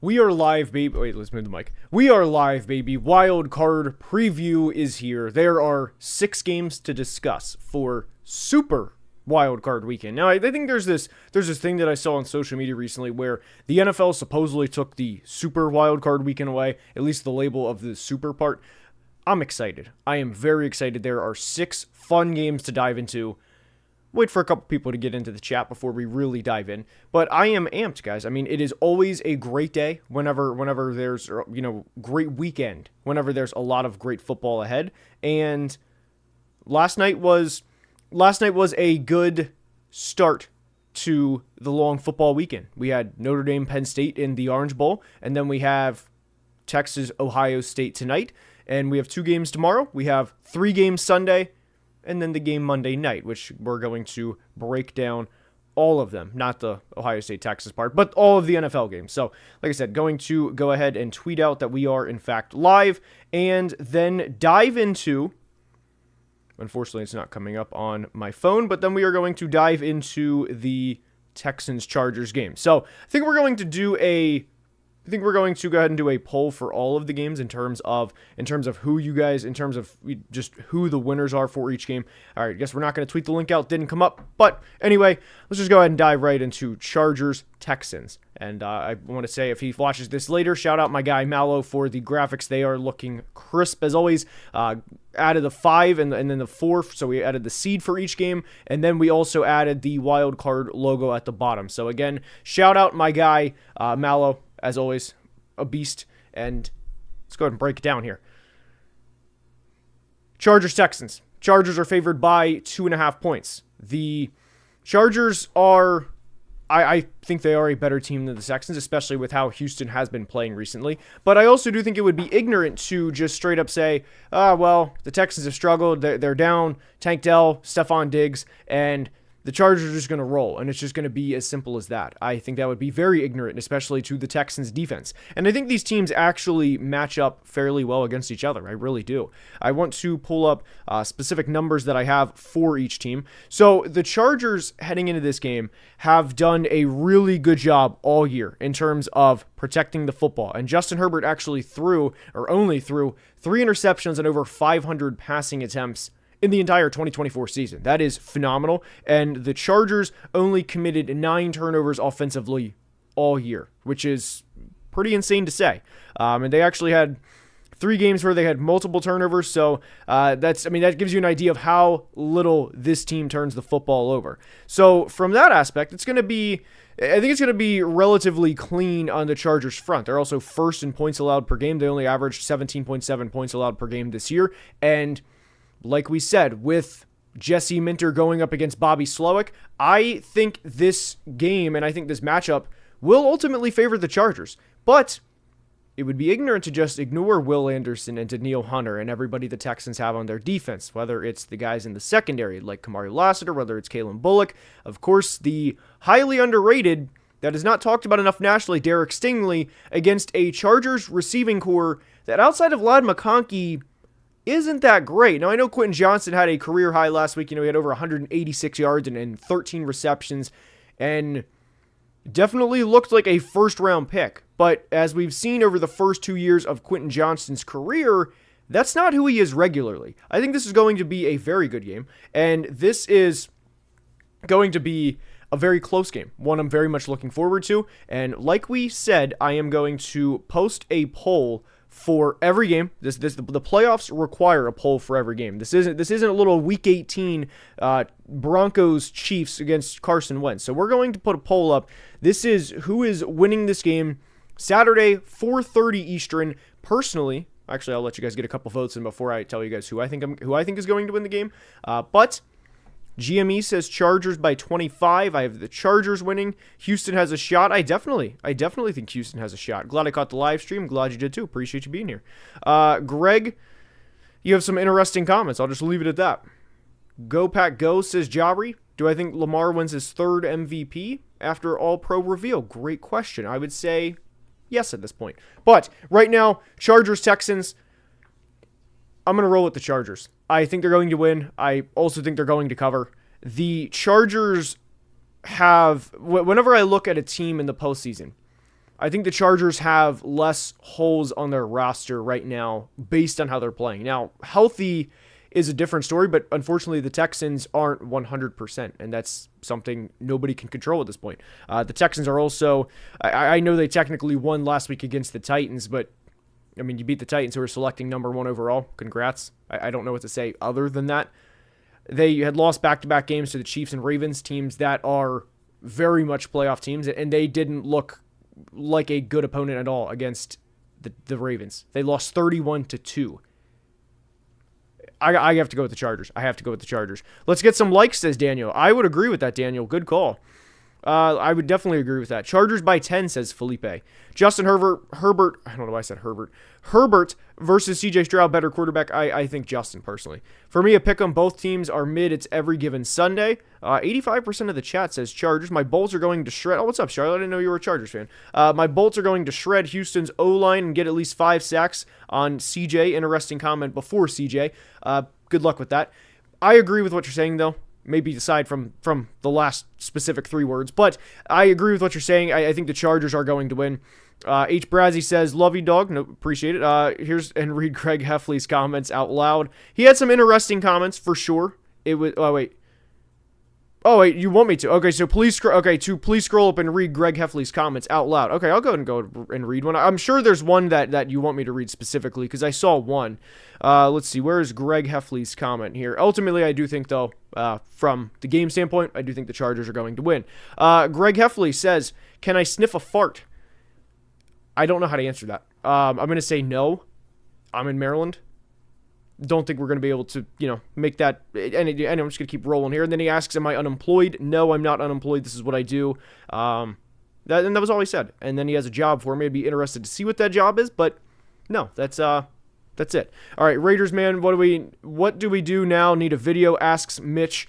We are live, baby. Wait, let's move the mic. We are live, baby. Wild card preview is here. There are 6 games to discuss for Super Wild Card Weekend. Now, I think there's this thing that I saw on social media recently where the NFL supposedly took the Super Wild Card Weekend away, at least the label of the Super part. I'm excited. I am very excited. There are 6 fun games to dive into. Wait for a couple people to get into the chat before we really dive in. But I am amped, guys. I mean, it is always a great day whenever there's, great weekend, whenever there's a lot of great football ahead. And last night was a good start to the long football weekend. We had Notre Dame, Penn State in the Orange Bowl, and then we have Texas, Ohio State tonight, and we have 2 games tomorrow. We have 3 games Sunday, and then the game Monday night, which we're going to break down all of them, not the Ohio State-Texas part, but all of the NFL games. So, like I said, going to go ahead and tweet out that we are, in fact, live, and then dive into, unfortunately, it's not coming up on my phone, but then we are going to dive into the Texans-Chargers game. So, I think we're going to go ahead and do a poll for all of the games in terms of who you guys, in terms of just who the winners are for each game. All right, I guess we're not going to tweet the link out. Didn't come up. But anyway, let's just go ahead and dive right into Chargers Texans. And I want to say, if he watches this later, shout out my guy Mallow for the graphics. They are looking crisp as always. Added the 5 and then the 4, so we added the seed for each game, and then we also added the wild card logo at the bottom. So again, shout out my guy Mallow, as always, a beast. And let's go ahead and break it down here. Chargers Texans. Chargers are favored by 2.5 points. The Chargers are, I think they are a better team than the Texans, especially with how Houston has been playing recently. But I also do think it would be ignorant to just straight up say, well, the Texans have struggled. They're down Tank Dell, Stephon Diggs, and the Chargers are just going to roll, and it's just going to be as simple as that. I think that would be very ignorant, especially to the Texans' defense. And I think these teams actually match up fairly well against each other. I really do. I want to pull up specific numbers that I have for each team. So the Chargers, heading into this game, have done a really good job all year in terms of protecting the football. And Justin Herbert actually only threw 3 interceptions and over 500 passing attempts in the entire 2024 season. That is phenomenal. And the Chargers only committed 9 turnovers offensively all year, which is pretty insane to say. And they actually had 3 games where they had multiple turnovers. So that gives you an idea of how little this team turns the football over. So from that aspect, I think it's going to be relatively clean on the Chargers front. They're also first in points allowed per game. They only averaged 17.7 points allowed per game this year. And like we said, with Jesse Minter going up against Bobby Slowick, I think this game and I think this matchup will ultimately favor the Chargers. But it would be ignorant to just ignore Will Anderson and Danielle Hunter and everybody the Texans have on their defense, whether it's the guys in the secondary like Kamari Lassiter, whether it's Kalen Bullock, of course, the highly underrated, that is not talked about enough nationally, Derek Stingley, against a Chargers receiving core that outside of Ladd McConkey isn't that great. Now, I know Quentin Johnson had a career high last week. He had over 186 yards and 13 receptions, and definitely looked like a first-round pick. But as we've seen over the first 2 years of Quentin Johnston's career, that's not who he is regularly. I think this is going to be a very good game, and this is going to be a very close game, one I'm very much looking forward to. And like we said, I am going to post a poll for every game. The playoffs require a poll for every game. This isn't a little Week 18 Broncos Chiefs against Carson Wentz. So we're going to put a poll up. This is who is winning this game Saturday, 4:30 Eastern. Personally, actually, I'll let you guys get a couple votes in before I tell you guys who I think is going to win the game. But GME says Chargers by 25. I have the Chargers winning. Houston has a shot. I definitely think Houston has a shot. Glad I caught the live stream. Glad you did too. Appreciate you being here. Greg, you have some interesting comments. I'll just leave it at that. Go Pack Go, says Jabri. Do I think Lamar wins his 3rd MVP after All-Pro reveal? Great question. I would say yes at this point. But right now, Chargers, Texans, I'm going to roll with the Chargers. I think they're going to win. I also think they're going to cover. The Chargers have, whenever I look at a team in the postseason, I think the Chargers have less holes on their roster right now based on how they're playing. Now, healthy is a different story, but unfortunately the Texans aren't 100%, and that's something nobody can control at this point. The Texans are also, I know they technically won last week against the Titans, but I mean, you beat the Titans, who are selecting number 1 overall. Congrats. I don't know what to say other than that. They had lost back-to-back games to the Chiefs and Ravens, teams that are very much playoff teams, and they didn't look like a good opponent at all against the Ravens. They lost 31-2. I have to go with the Chargers. Let's get some likes, says Daniel. I would agree with that, Daniel. Good call. I would definitely agree with that. Chargers by 10, says Felipe. Justin Herbert, I don't know why I said Herbert. Herbert versus CJ Stroud, better quarterback. I think Justin, personally. For me, a pick 'em. Both teams are mid. It's every given Sunday. 85% of the chat says Chargers. My Bolts are going to shred. Oh, what's up, Charlotte? I didn't know you were a Chargers fan. My Bolts are going to shred Houston's O-line and get at least 5 sacks on CJ. Interesting comment before CJ. Good luck with that. I agree with what you're saying, though. Maybe aside from the last specific 3 words. But I agree with what you're saying. I think the Chargers are going to win. H. Brazzy says, love you, dog. No, appreciate it. Here's and read Craig Heffley's comments out loud. He had some interesting comments, for sure. It was... Oh, wait, you want me to? Okay, so please scroll up and read Greg Heffley's comments out loud. Okay, I'll go and read one. I'm sure there's one that you want me to read specifically, because I saw one. Let's see, where is Greg Heffley's comment here? Ultimately, I do think, though, from the game standpoint, I do think the Chargers are going to win. Greg Heffley says, can I sniff a fart? I don't know how to answer that. I'm going to say no. I'm in Maryland. Don't think we're going to be able to, make that. And I'm just going to keep rolling here. And then he asks, am I unemployed? No, I'm not unemployed. This is what I do. And that was all he said. And then he has a job for me. I'd be interested to see what that job is. But no, that's it. All right, Raiders, man. What do we do now? Need a video, asks Mitch.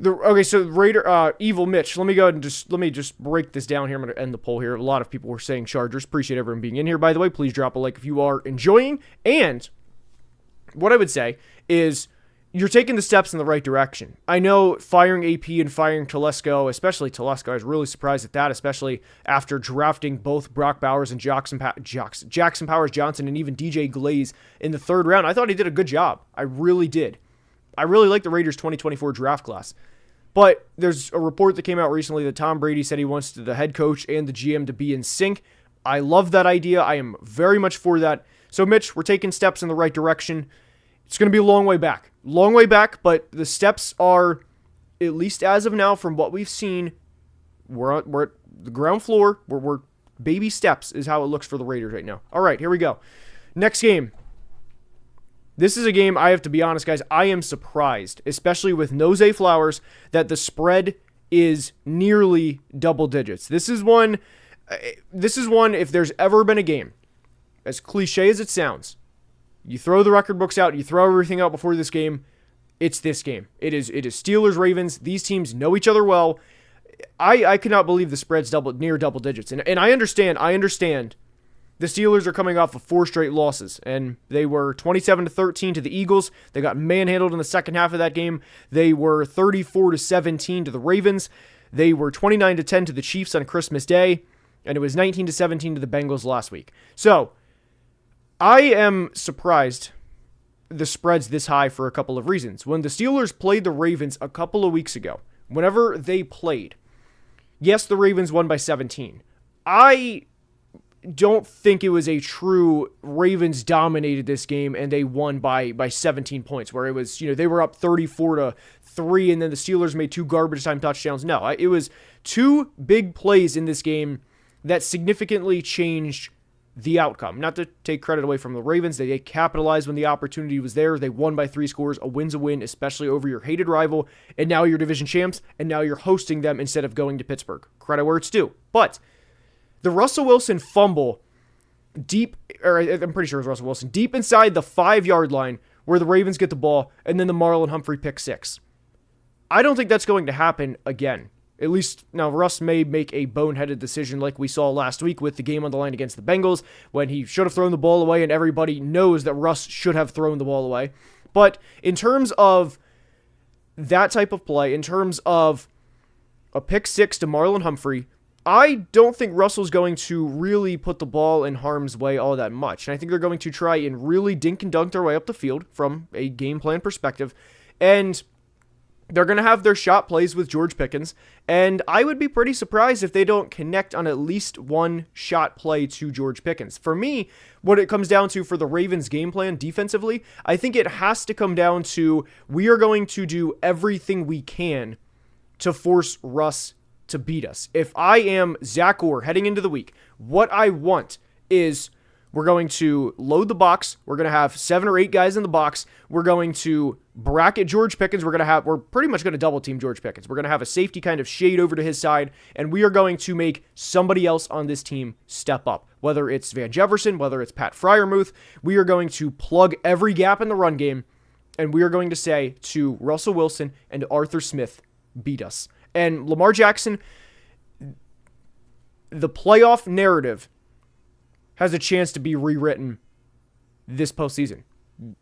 So Raider, Evil Mitch. Let me go ahead and let me break this down here. I'm going to end the poll here. A lot of people were saying Chargers. Appreciate everyone being in here, by the way. Please drop a like if you are enjoying. And what I would say is you're taking the steps in the right direction. I know firing AP and firing Telesco, especially Telesco, I was really surprised at that, especially after drafting both Brock Bowers and Jackson Powers Johnson and even DJ Glaze in the 3rd round. I thought he did a good job. I really did. I really like the Raiders' 2024 draft class. But there's a report that came out recently that Tom Brady said he wants the head coach and the GM to be in sync. I love that idea. I am very much for that. So, Mitch, we're taking steps in the right direction. It's going to be a long way back. But the steps are, at least as of now, from what we've seen, we're at the ground floor. We're baby steps is how it looks for the Raiders right now. All right, here we go. Next game. This is a game, I have to be honest, guys, I am surprised, especially with Nose Flowers, that the spread is nearly double digits. This is one, if there's ever been a game, as cliche as it sounds, you throw the record books out, you throw everything out before this game, it's this game. It is Steelers-Ravens. These teams know each other well. I cannot believe the spread's near double digits. And I understand the Steelers are coming off of 4 straight losses, and they were 27-13 to the Eagles. They got manhandled in the second half of that game. They were 34-17 to the Ravens. They were 29-10 to the Chiefs on Christmas Day, and it was 19-17 to the Bengals last week. So, I am surprised the spread's this high for a couple of reasons. When the Steelers played the Ravens a couple of weeks ago, whenever they played, yes, the Ravens won by 17. I don't think it was a true Ravens dominated this game and they won by 17 points, where it was, they were up 34-3 and then the Steelers made 2 garbage time touchdowns. No, it was 2 big plays in this game that significantly changed the outcome. Not to take credit away from the Ravens. They capitalized when the opportunity was there. They won by 3 scores. A win's a win, especially over your hated rival. And now you're division champs, and now you're hosting them instead of going to Pittsburgh. Credit where it's due. But the Russell Wilson fumble I'm pretty sure it was Russell Wilson, deep inside the 5-yard line where the Ravens get the ball, and then the Marlon Humphrey pick 6. I don't think that's going to happen again. At least, now, Russ may make a boneheaded decision like we saw last week with the game on the line against the Bengals, when he should have thrown the ball away, and everybody knows that Russ should have thrown the ball away. But in terms of that type of play, in terms of a pick 6 to Marlon Humphrey, I don't think Russell's going to really put the ball in harm's way all that much. And I think they're going to try and really dink and dunk their way up the field from a game plan perspective. And they're going to have their shot plays with George Pickens, and I would be pretty surprised if they don't connect on at least one shot play to George Pickens. For me, what it comes down to for the Ravens game plan defensively, I think it has to come down to we are going to do everything we can to force Russ to beat us. If I am Zach Orr heading into the week, what I want is we're going to load the box. We're going to have 7 or 8 guys in the box. We're going to bracket George Pickens. We're pretty much going to double team George Pickens. We're going to have a safety kind of shade over to his side, and we are going to make somebody else on this team step up. Whether it's Van Jefferson, whether it's Pat Freiermuth, we are going to plug every gap in the run game, and we are going to say to Russell Wilson and Arthur Smith, beat us. And Lamar Jackson, the playoff narrative has a chance to be rewritten this postseason.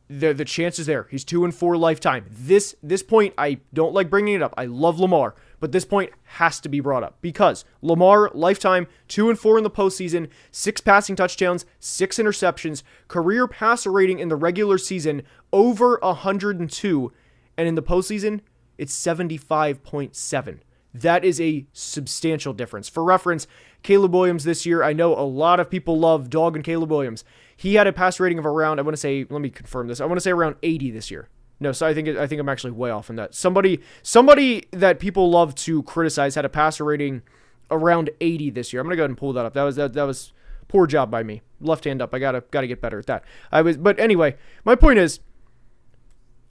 The chance is there. He's 2-4 lifetime. This point, I don't like bringing it up. I love Lamar, but this point has to be brought up because Lamar, lifetime, 2-4 in the postseason, 6 passing touchdowns, 6 interceptions, career passer rating in the regular season over 102, and in the postseason, it's 75.7. That is a substantial difference. For reference, Caleb Williams this year, I know a lot of people love Dog and Caleb Williams. He had a pass rating of around, let me confirm this. I want to say around 80 this year. No, so I think I'm actually way off on that. Somebody that people love to criticize had a passer rating around 80 this year. I'm gonna go ahead and pull that up. That was poor job by me. Left hand up. I gotta get better at that. But anyway, my point is,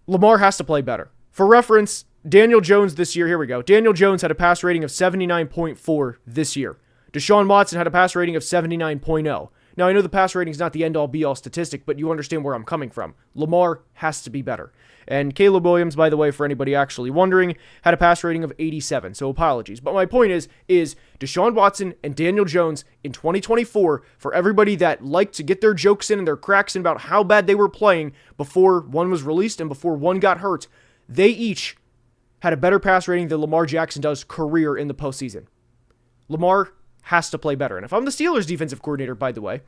Lamar has to play better. For reference, Daniel Jones this year, here we go. Daniel Jones had a pass rating of 79.4 this year. Deshaun Watson had a pass rating of 79.0. Now, I know the pass rating is not the end-all, be-all statistic, but you understand where I'm coming from. Lamar has to be better. And Caleb Williams, by the way, for anybody actually wondering, had a pass rating of 87, so apologies. But my point is Deshaun Watson and Daniel Jones in 2024, for everybody that liked to get their jokes in and their cracks in about how bad they were playing before one was released and before one got hurt, they each had a better pass rating than Lamar Jackson does career in the postseason. Lamar has to play better. And if I'm the Steelers defensive coordinator, by the way,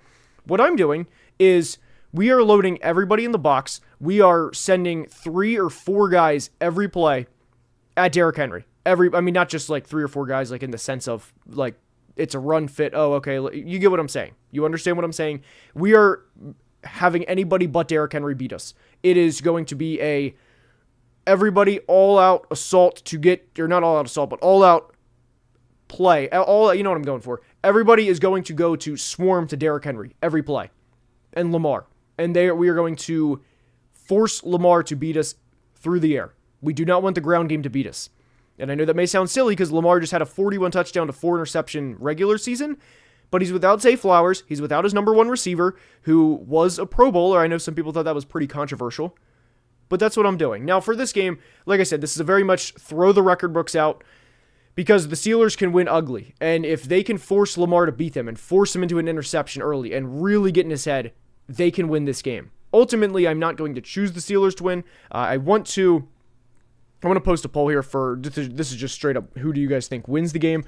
what I'm doing is we are loading everybody in the box. We are sending 3 or 4 guys every play at Derrick Henry. Not just like 3 or 4 guys, like in the sense of like it's a run fit. Oh, okay. You get what I'm saying. You understand what I'm saying? We are having anybody but Derrick Henry beat us. It is going to be everybody all-out assault to get, or not all-out assault, but all-out play. You know what I'm going for. Everybody is going to go to swarm to Derrick Henry every play. And Lamar. And we are going to force Lamar to beat us through the air. We do not want the ground game to beat us. And I know that may sound silly because Lamar just had a 41 touchdown to 4 interception regular season, but he's without Zay Flowers. He's without his number 1 receiver, who was a Pro Bowler. I know some people thought that was pretty controversial. But that's what I'm doing. Now, for this game, like I said, this is a very much throw the record books out because the Steelers can win ugly. And if they can force Lamar to beat them and force him into an interception early and really get in his head, they can win this game. Ultimately, I'm not going to choose the Steelers to win. I want to post a poll here for, this is just straight up, who do you guys think wins the game?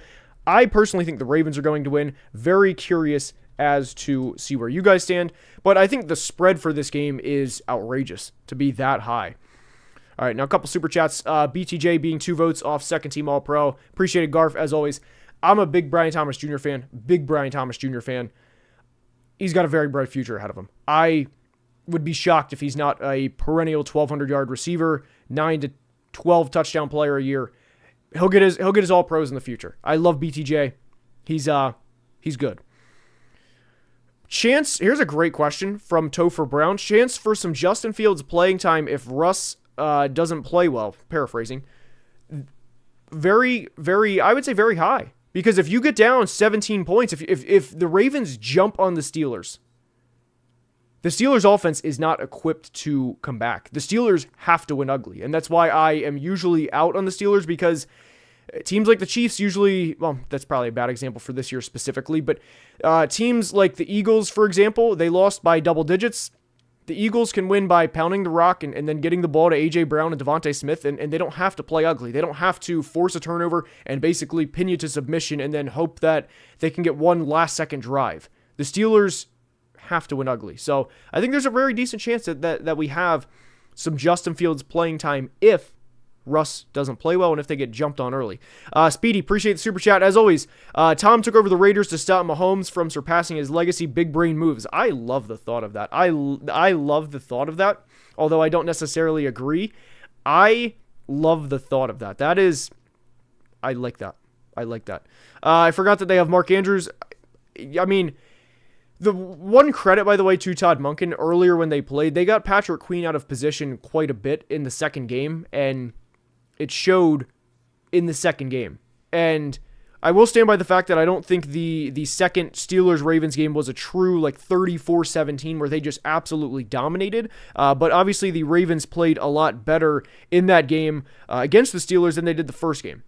I personally think the Ravens are going to win. Very curious as to see where you guys stand. But I think the spread for this game is outrageous to be that high. All right, now a couple super chats. BTJ being 2 votes off second team All-Pro. Appreciate it, Garf, as always. I'm a big Brian Thomas Jr. fan. He's got a very bright future ahead of him. I would be shocked if he's not a perennial 1,200-yard receiver, 9 to 12 touchdown player a year. He'll get his All-Pros in the future. I love BTJ. He's good. Chance, here's a great question from Topher Brown. Chance for some Justin Fields playing time if Russ doesn't play well, paraphrasing. Very, very, I would say very high. Because if you get down 17 points, if the Ravens jump on the Steelers offense is not equipped to come back. The Steelers have to win ugly. And that's why I am usually out on the Steelers, because teams like the Chiefs usually, well, that's probably a bad example for this year specifically, but teams like the Eagles, for example, they lost by double digits. The Eagles can win by pounding the rock and then getting the ball to A.J. Brown and Devontae Smith, and they don't have to play ugly. They don't have to force a turnover and basically pin you to submission and then hope that they can get one last-second drive. The Steelers have to win ugly. So I think there's a very decent chance that we have some Justin Fields playing time if Russ doesn't play well and if they get jumped on early. Speedy, appreciate the super chat. As always, Tom took over the Raiders to stop Mahomes from surpassing his legacy big brain moves. I love the thought of that. I love the thought of that, although I don't necessarily agree. I love the thought of that. I like that. I forgot that they have Mark Andrews. I mean, the one credit, by the way, to Todd Monken, earlier when they played, they got Patrick Queen out of position quite a bit in the second game, and it showed in the second game. And I will stand by the fact that I don't think the second Steelers-Ravens game was a true 34-17 where they just absolutely dominated. But obviously the Ravens played a lot better in that game against the Steelers than they did the first game.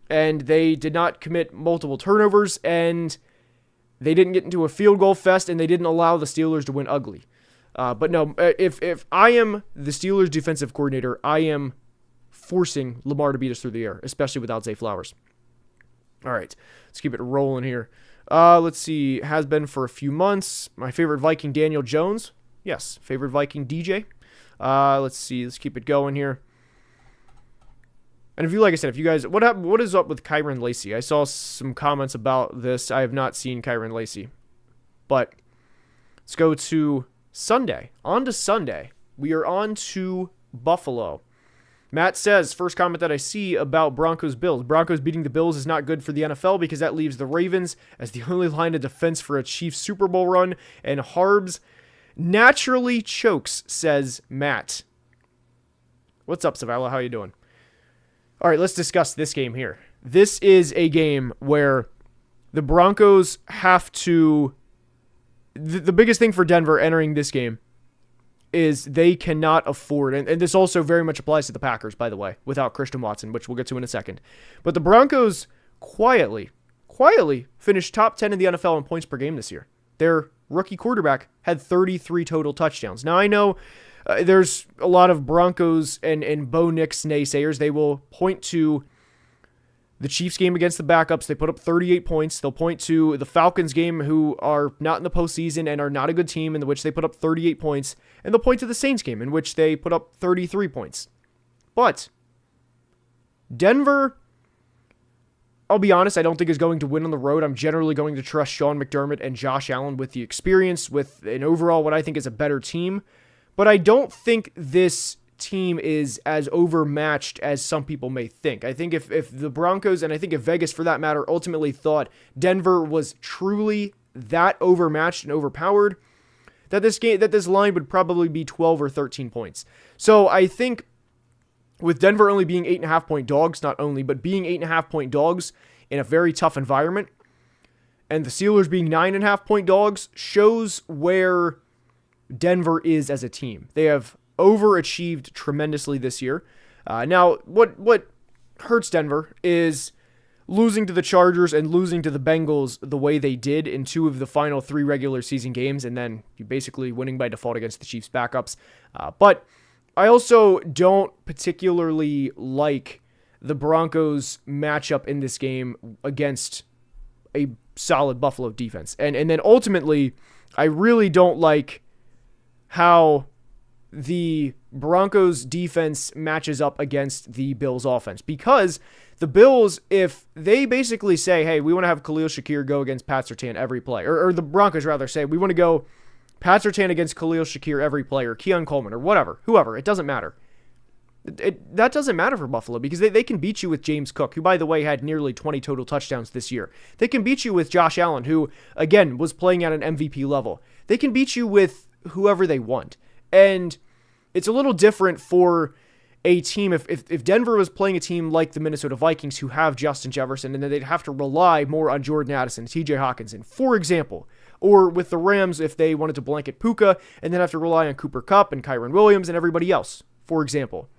And they did not commit multiple turnovers, and they didn't get into a field goal fest, and they didn't allow the Steelers to win ugly. But no, if I am the Steelers defensive coordinator, I am forcing Lamar to beat us through the air, especially without Zay Flowers. All right, let's keep it rolling here. Let's see, has been for a few months. My favorite Viking, Daniel Jones. Yes, favorite Viking, DJ. Let's see, let's keep it going here. And if you guys, what is up with Kyron Lacey? I saw some comments about this. I have not seen Kyron Lacey. But let's go to Sunday. On to Sunday. We are on to Buffalo. Matt says, first comment that I see about Broncos-Bills. Broncos beating the Bills is not good for the NFL because that leaves the Ravens as the only line of defense for a Chiefs Super Bowl run. And Harbs naturally chokes, says Matt. What's up, Zavala? How you doing? All right, let's discuss this game here. This is a game where the Broncos have to... The biggest thing for Denver entering this game is they cannot afford, and this also very much applies to the Packers, by the way, without Christian Watson, which we'll get to in a second. But the Broncos quietly finished top 10 in the NFL in points per game this year. Their rookie quarterback had 33 total touchdowns. Now, I know there's a lot of Broncos and Bo Nix naysayers. They will point to the Chiefs game against the backups. They put up 38 points. They'll point to the Falcons game, who are not in the postseason and are not a good team, in which they put up 38 points. And they'll point to the Saints game, in which they put up 33 points. But Denver, I'll be honest, I don't think is going to win on the road. I'm generally going to trust Sean McDermott and Josh Allen with the experience, with an overall what I think is a better team. But I don't think this team is as overmatched as some people may think. I think if the Broncos, and I think if Vegas for that matter, ultimately thought Denver was truly that overmatched and overpowered, that this line would probably be 12 or 13 points. So I think with Denver only being 8.5 point dogs, not only, but being 8.5 point dogs in a very tough environment, and the Steelers being 9.5 point dogs, shows where Denver is as a team. They have overachieved tremendously this year. Now, what hurts Denver is losing to the Chargers and losing to the Bengals the way they did in two of the final three regular season games, and then you basically winning by default against the Chiefs backups. But I also don't particularly like the Broncos matchup in this game against a solid Buffalo defense. And then ultimately, I really don't like how the Broncos defense matches up against the Bills offense, because the Bills, if they basically say, hey, we want to have Khalil Shakir go against Pat Surtain every play, or the Broncos rather say, we want to go Pat Surtain against Khalil Shakir every play, or Keon Coleman, or whoever, it doesn't matter. That doesn't matter for Buffalo, because they can beat you with James Cook, who, by the way, had nearly 20 total touchdowns this year. They can beat you with Josh Allen, who, again, was playing at an MVP level. They can beat you with whoever they want. And it's a little different for a team if Denver was playing a team like the Minnesota Vikings, who have Justin Jefferson, and then they'd have to rely more on Jordan Addison, TJ Hawkinson, for example. Or with the Rams, if they wanted to blanket Puka and then have to rely on Cooper Kupp and Kyron Williams and everybody else, for example.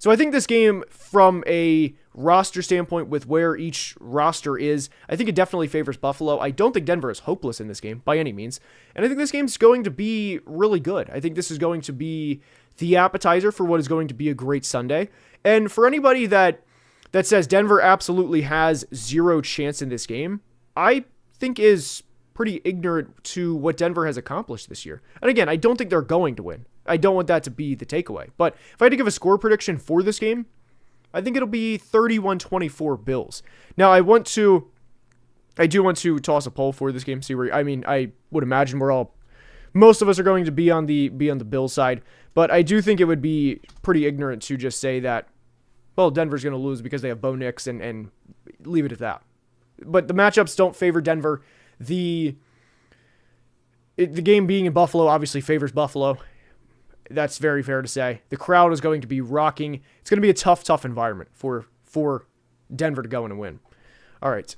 So I think this game, from a roster standpoint with where each roster is, I think it definitely favors Buffalo. I don't think Denver is hopeless in this game by any means. And I think this game's going to be really good. I think this is going to be the appetizer for what is going to be a great Sunday. And for anybody that says Denver absolutely has zero chance in this game, I think is pretty ignorant to what Denver has accomplished this year. And again, I don't think they're going to win. I don't want that to be the takeaway. But if I had to give a score prediction for this game, I think it'll be 31-24 Bills. Now, I do want to toss a poll for this game. See where, I would imagine most of us are going to be on the Bills side, but I do think it would be pretty ignorant to just say that, well, Denver's going to lose because they have Bo Nix and leave it at that. But the matchups don't favor Denver. The game being in Buffalo obviously favors Buffalo. That's very fair to say. The crowd is going to be rocking. It's going to be a tough environment for Denver to go in and win. All right.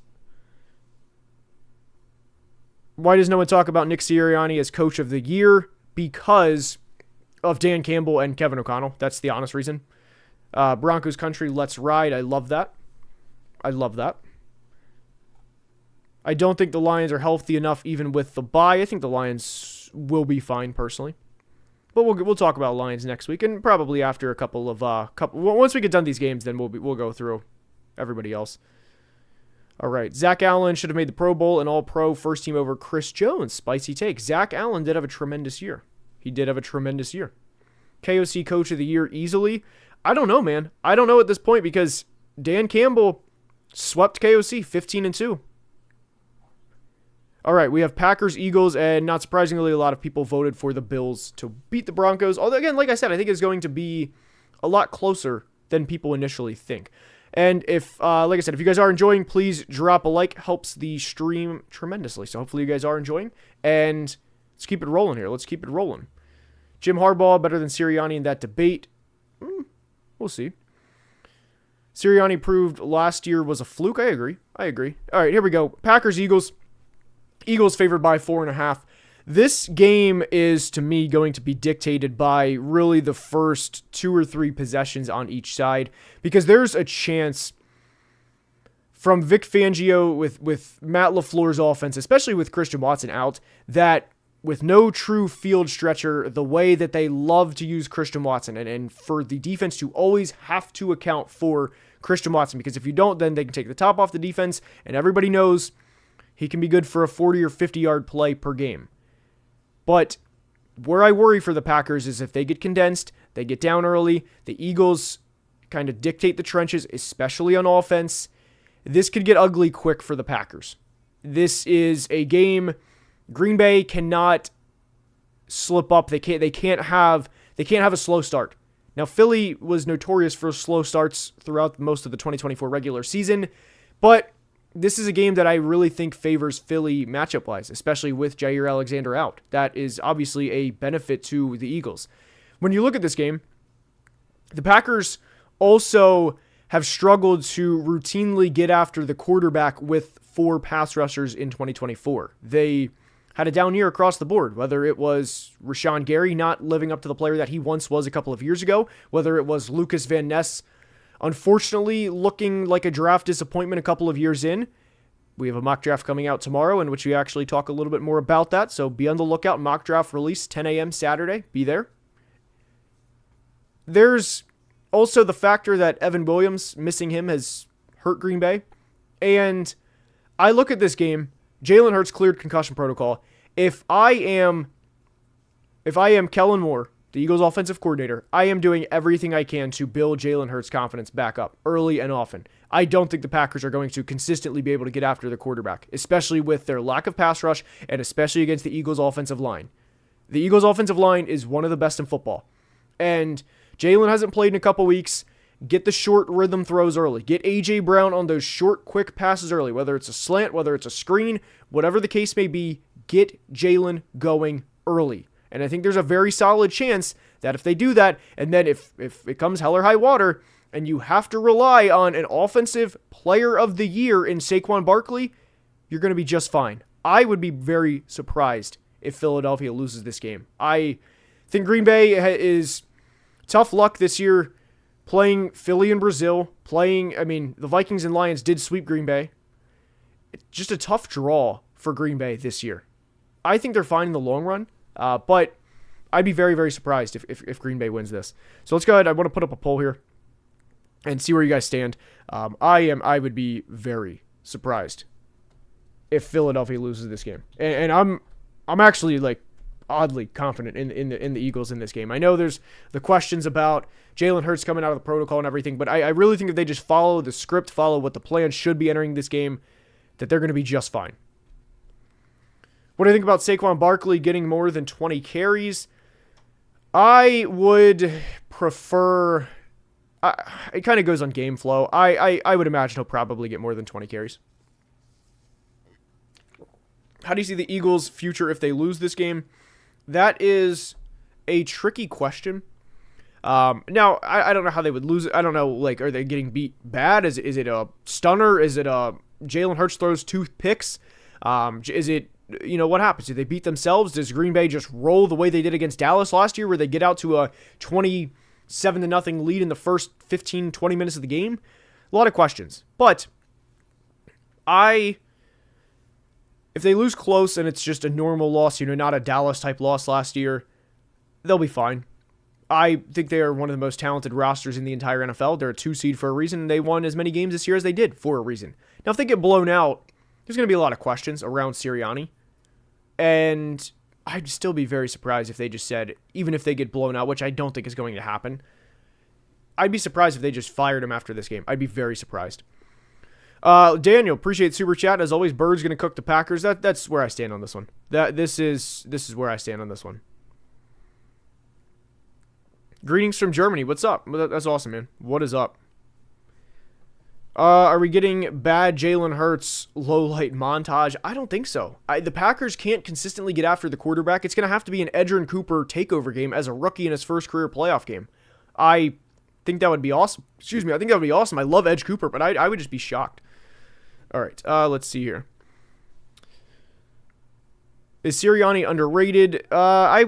Why does no one talk about Nick Sirianni as coach of the year? Because of Dan Campbell and Kevin O'Connell. That's the honest reason. Broncos country, let's ride. I love that. I don't think the Lions are healthy enough even with the bye. I think the Lions will be fine personally. But we'll talk about Lions next week, and probably after a couple once we get done these games, then we'll go through everybody else. All right, Zach Allen should have made the Pro Bowl and All-Pro first team over Chris Jones. Spicy take. Zach Allen did have a tremendous year. He did have a tremendous year. KOC Coach of the Year easily. I don't know, man. I don't know at this point because Dan Campbell swept KOC 15-2. All right, we have Packers, Eagles, and not surprisingly, a lot of people voted for the Bills to beat the Broncos. Although, again, like I said, I think it's going to be a lot closer than people initially think. And if, like I said, if you guys are enjoying, please drop a like. Helps the stream tremendously. So hopefully you guys are enjoying. And let's keep it rolling here. Let's keep it rolling. Jim Harbaugh better than Sirianni in that debate. We'll see. Sirianni proved last year was a fluke. I agree. All right, here we go. Packers, Eagles. Eagles favored by 4.5. This game is, to me, going to be dictated by really the first 2 or 3 possessions on each side, because there's a chance from Vic Fangio with Matt LaFleur's offense, especially with Christian Watson out, that with no true field stretcher, the way that they love to use Christian Watson, and for the defense to always have to account for Christian Watson, because if you don't, then they can take the top off the defense, and everybody knows he can be good for a 40 or 50-yard play per game. But where I worry for the Packers is if they get condensed, they get down early, the Eagles kind of dictate the trenches, especially on offense, this could get ugly quick for the Packers. This is a game Green Bay cannot slip up. They can't have a slow start. Now, Philly was notorious for slow starts throughout most of the 2024 regular season, but this is a game that I really think favors Philly matchup-wise, especially with Jair Alexander out. That is obviously a benefit to the Eagles. When you look at this game, the Packers also have struggled to routinely get after the quarterback with 4 pass rushers in 2024. They had a down year across the board, whether it was Rashawn Gary not living up to the player that he once was a couple of years ago, whether it was Lucas Van Ness unfortunately looking like a draft disappointment a couple of years in. We have a mock draft coming out tomorrow in which we actually talk a little bit more about that, so be on the lookout. Mock draft release, 10 a.m. Saturday. Be there. There's also the factor that Evan Williams, missing him, has hurt Green Bay. And I look at this game, Jalen Hurts cleared concussion protocol. If I am Kellen Moore, the Eagles offensive coordinator, I am doing everything I can to build Jalen Hurts' confidence back up early and often. I don't think the Packers are going to consistently be able to get after the quarterback, especially with their lack of pass rush and especially against the Eagles offensive line. The Eagles offensive line is one of the best in football. And Jalen hasn't played in a couple weeks. Get the short rhythm throws early. Get A.J. Brown on those short, quick passes early, whether it's a slant, whether it's a screen, whatever the case may be, get Jalen going early. And I think there's a very solid chance that if they do that, and then if it comes hell or high water, and you have to rely on an offensive player of the year in Saquon Barkley, you're going to be just fine. I would be very surprised if Philadelphia loses this game. I think Green Bay is tough luck this year. playing Philly and Brazil, the Vikings and Lions did sweep Green Bay. It's just a tough draw for Green Bay this year. I think they're fine in the long run, but I'd be very, very surprised if Green Bay wins this. So let's go ahead. I want to put up a poll here and see where you guys stand. I would be very surprised if Philadelphia loses this game, and I'm actually like oddly confident in the Eagles in this game. I know there's the questions about Jalen Hurts coming out of the protocol and everything, but I really think if they just follow the script, follow what the plan should be entering this game, that they're going to be just fine. What do you think about Saquon Barkley getting more than 20 carries? I would prefer... it kind of goes on game flow. I would imagine he'll probably get more than 20 carries. How do you see the Eagles' future if they lose this game? That is a tricky question. Now, I don't know how they would lose it. I don't know, like, are they getting beat bad? Is it a stunner? Is it a Jalen Hurts throws 2 picks? Is it, what happens? Do they beat themselves? Does Green Bay just roll the way they did against Dallas last year, where they get out to a 27-0 lead in the first 15, 20 minutes of the game? A lot of questions. But if they lose close and it's just a normal loss, not a Dallas-type loss last year, they'll be fine. I think they are one of the most talented rosters in the entire NFL. They're a 2 seed for a reason, and they won as many games this year as they did for a reason. Now, if they get blown out, there's going to be a lot of questions around Sirianni, and I'd still be very surprised if they just said, even if they get blown out, which I don't think is going to happen, I'd be surprised if they just fired him after this game. I'd be very surprised. Daniel, appreciate super chat. As always, Bird's going to cook the Packers. That's where I stand on this one. This is where I stand on this one. Greetings from Germany. What's up? That's awesome, man. What is up? Are we getting bad Jalen Hurts low-light montage? I don't think so. The Packers can't consistently get after the quarterback. It's going to have to be an Edgerrin Cooper takeover game as a rookie in his first career playoff game. I think that would be awesome. I think that would be awesome. I love Edge Cooper, but I would just be shocked. All right, let's see here. Is Sirianni underrated? I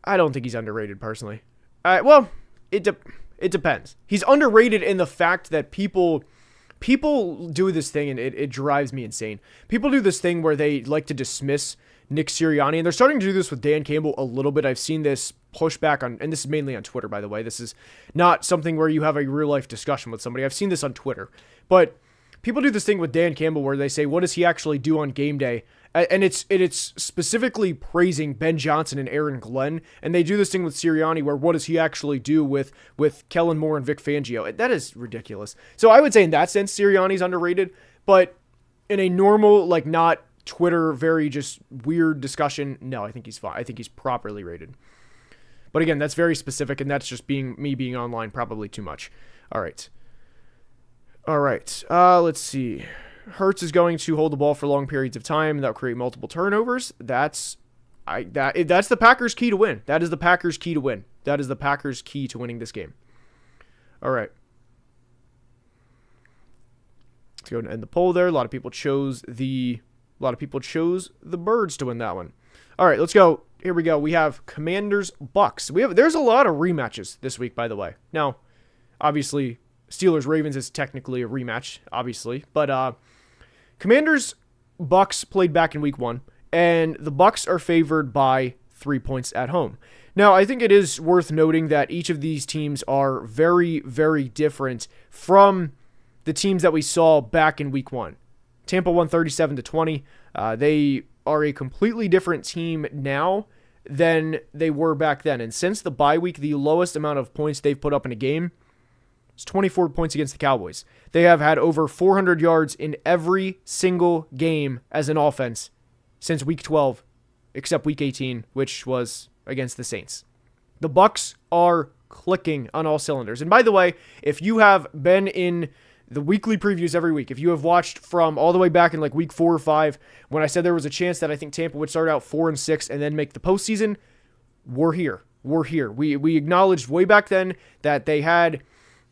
don't think he's underrated personally. Well, it depends. He's underrated in the fact that people do this thing, and it drives me insane. People do this thing where they like to dismiss Nick Sirianni, and they're starting to do this with Dan Campbell a little bit. I've seen this pushback on, and this is mainly on Twitter, by the way. This is not something where you have a real-life discussion with somebody. I've seen this on Twitter. But people do this thing with Dan Campbell where they say, what does he actually do on game day? And it's specifically praising Ben Johnson and Aaron Glenn. And they do this thing with Sirianni where what does he actually do with Kellen Moore and Vic Fangio? That is ridiculous. So I would say in that sense, Sirianni's underrated. But in a normal, like not Twitter, very just weird discussion, no, I think he's fine. I think he's properly rated. But again, that's very specific, and that's just me being online probably too much. All right. Let's see. Hurts is going to hold the ball for long periods of time. That'll create multiple turnovers. That's the Packers' key to win. That is the Packers' key to win. That is the Packers' key to winning this game. All right. Let's go and end the poll there. A lot of people chose the Birds to win that one. All right, let's go. Here we go. We have Commanders Bucks. There's a lot of rematches this week, by the way. Now, obviously, Steelers Ravens is technically a rematch, obviously, but Commanders Bucks played back in week 1, and the Bucks are favored by 3 points at home. Now, I think it is worth noting that each of these teams are very, very different from the teams that we saw back in week 1. Tampa won 37-20. They are a completely different team now than they were back then. And since the bye week, the lowest amount of points they've put up in a game is 24 points against the Cowboys. They have had over 400 yards in every single game as an offense since week 12, except week 18, which was against the Saints. The Bucks are clicking on all cylinders. And by the way, if you have been in the weekly previews every week, if you have watched from all the way back in like week 4 or 5, when I said there was a chance that I think Tampa would start out 4-6 and then make the postseason, we're here. We acknowledged way back then that they had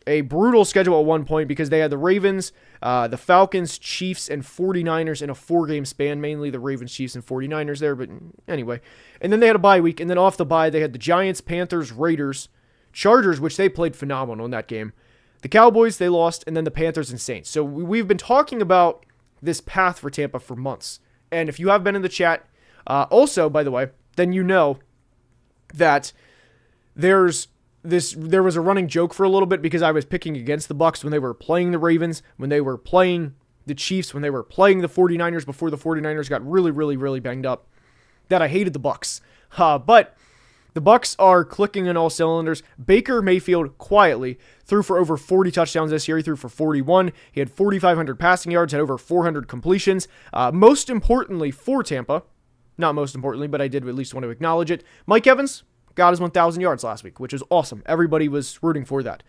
a brutal schedule at one point because they had the Ravens, the Falcons, Chiefs, and 49ers in a 4-game span, mainly the Ravens, Chiefs, and 49ers there, but anyway. And then they had a bye week, and then off the bye, they had the Giants, Panthers, Raiders, Chargers, which they played phenomenal in that game. The Cowboys, they lost, and then the Panthers and Saints. So we've been talking about this path for Tampa for months. And if you have been in the chat, also, by the way, then you know that there was a running joke for a little bit because I was picking against the Bucs when they were playing the Ravens, when they were playing the Chiefs, when they were playing the 49ers before the 49ers got really, really, really banged up, that I hated the Bucs. But the Bucs are clicking on all cylinders. Baker Mayfield quietly threw for over 40 touchdowns this year. He threw for 41. He had 4,500 passing yards, had over 400 completions. Most importantly for Tampa, not most importantly, but I did at least want to acknowledge it, Mike Evans got his 1,000 yards last week, which is awesome. Everybody was rooting for that,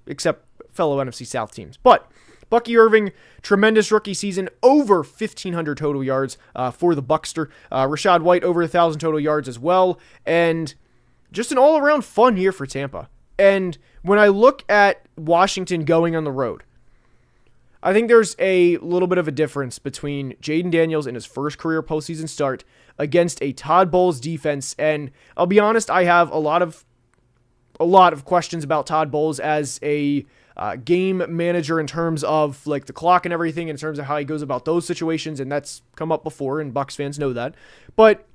except fellow NFC South teams. But Bucky Irving, tremendous rookie season, over 1,500 total yards for the Buckster. Rachaad White, over 1,000 total yards as well. And just an all-around fun year for Tampa. And when I look at Washington going on the road, I think there's a little bit of a difference between Jaden Daniels in his first career postseason start against a Todd Bowles defense. And I'll be honest, I have a lot of questions about Todd Bowles as a game manager in terms of like the clock and everything, in terms of how he goes about those situations, and that's come up before, and Bucs fans know that. But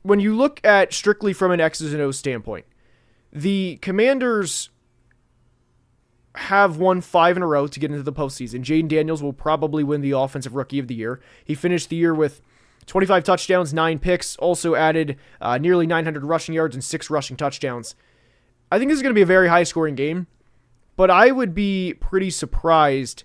when you look at strictly from an X's and O's standpoint, the Commanders have won 5 in a row to get into the postseason. Jaden Daniels will probably win the Offensive Rookie of the Year. He finished the year with 25 touchdowns, 9 picks, also added nearly 900 rushing yards and 6 rushing touchdowns. I think this is going to be a very high-scoring game, but I would be pretty surprised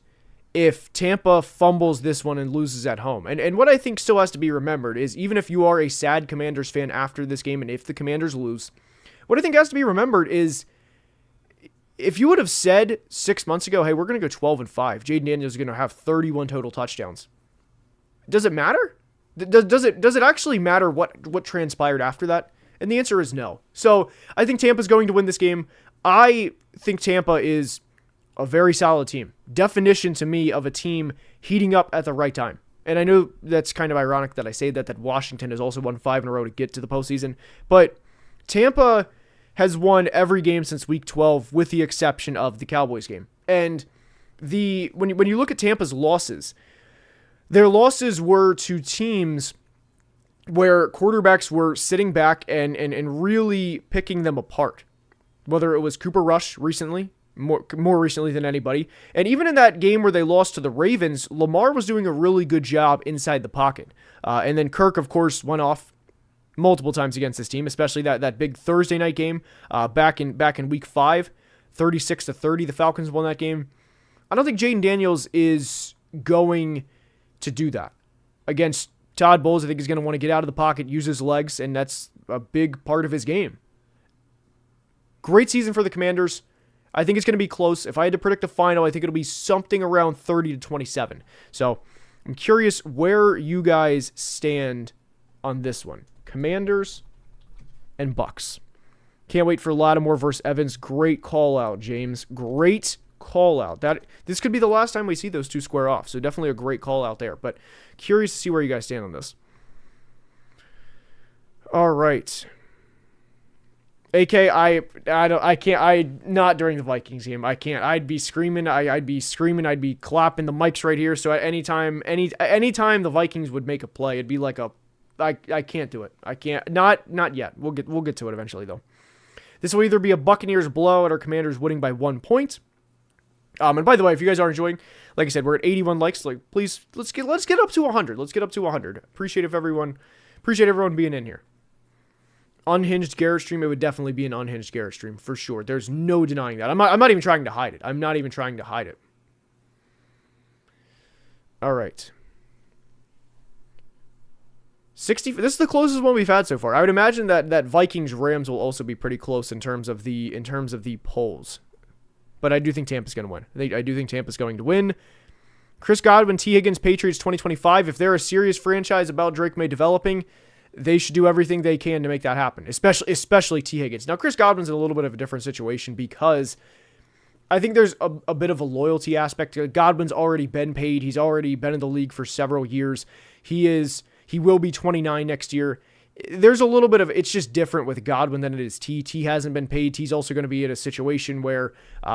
if Tampa fumbles this one and loses at home. And what I think still has to be remembered is, even if you are a sad Commanders fan after this game and if the Commanders lose, what I think has to be remembered is, if you would have said 6 months ago, hey, we're going to go 12-5, Jaden Daniels is going to have 31 total touchdowns, does it matter? Does it actually matter what transpired after that? And the answer is no. So I think Tampa's going to win this game. I think Tampa is a very solid team. Definition to me of a team heating up at the right time. And I know that's kind of ironic that I say that Washington has also won 5 in a row to get to the postseason. But Tampa has won every game since week 12 with the exception of the Cowboys game. And when you look at Tampa's losses, their losses were to teams where quarterbacks were sitting back and really picking them apart. Whether it was Cooper Rush recently, more recently than anybody. And even in that game where they lost to the Ravens, Lamar was doing a really good job inside the pocket. And then Kirk, of course, went off multiple times against this team, especially that big Thursday night game back in week 5, 36-30. The Falcons won that game. I don't think Jaden Daniels is going to do that against Todd Bowles. I think he's going to want to get out of the pocket, use his legs, and that's a big part of his game. Great season for the Commanders. I think it's going to be close. If I had to predict a final, I think it'll be something around 30-27. So I'm curious where you guys stand on this one. Commanders and Bucs. Can't wait for Lattimore versus Evans. Great call out, James. Great call out. This could be the last time we see those two square off. So definitely a great call out there. But curious to see where you guys stand on this. All right. AK, not during the Vikings game. I can't. I'd be screaming. I'd be clapping the mics right here. So anytime the Vikings would make a play, it'd be like I can't do it. I can't. Not yet. We'll get to it eventually though. This will either be a Buccaneers blowout or Commanders winning by 1 point. And by the way, if you guys are enjoying, like I said, we're at 81 likes. Like, please, let's get up to 100. Let's get up to 100. Appreciate everyone being in here. Unhinged Garrett stream, it would definitely be an unhinged Garrett stream for sure. There's no denying that. I'm not even trying to hide it. All right. 60. This is the closest one we've had so far. I would imagine that Vikings Rams will also be pretty close in terms of the polls. But I do think Tampa's going to win. I do think Tampa's going to win. Chris Godwin, T. Higgins, Patriots 2025. If they're a serious franchise about Drake May developing, they should do everything they can to make that happen, especially T. Higgins. Now, Chris Godwin's in a little bit of a different situation because I think there's a bit of a loyalty aspect. Godwin's already been paid. He's already been in the league for several years. He will be 29 next year. there's a little bit of, it's just different with Godwin than it is T. T hasn't been paid. T's also going to be in a situation where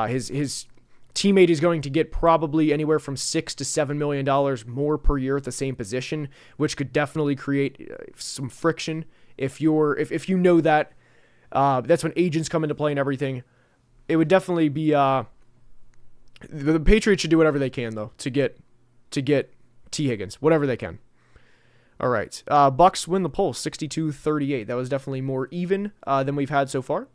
his teammate is going to get probably anywhere from $6 to $7 million more per year at the same position, which could definitely create some friction. If you know that, that's when agents come into play and everything. It would definitely be the Patriots should do whatever they can though to get T. Higgins, whatever they can. All right, Bucks win the poll 62-38. That was definitely more even than we've had so far.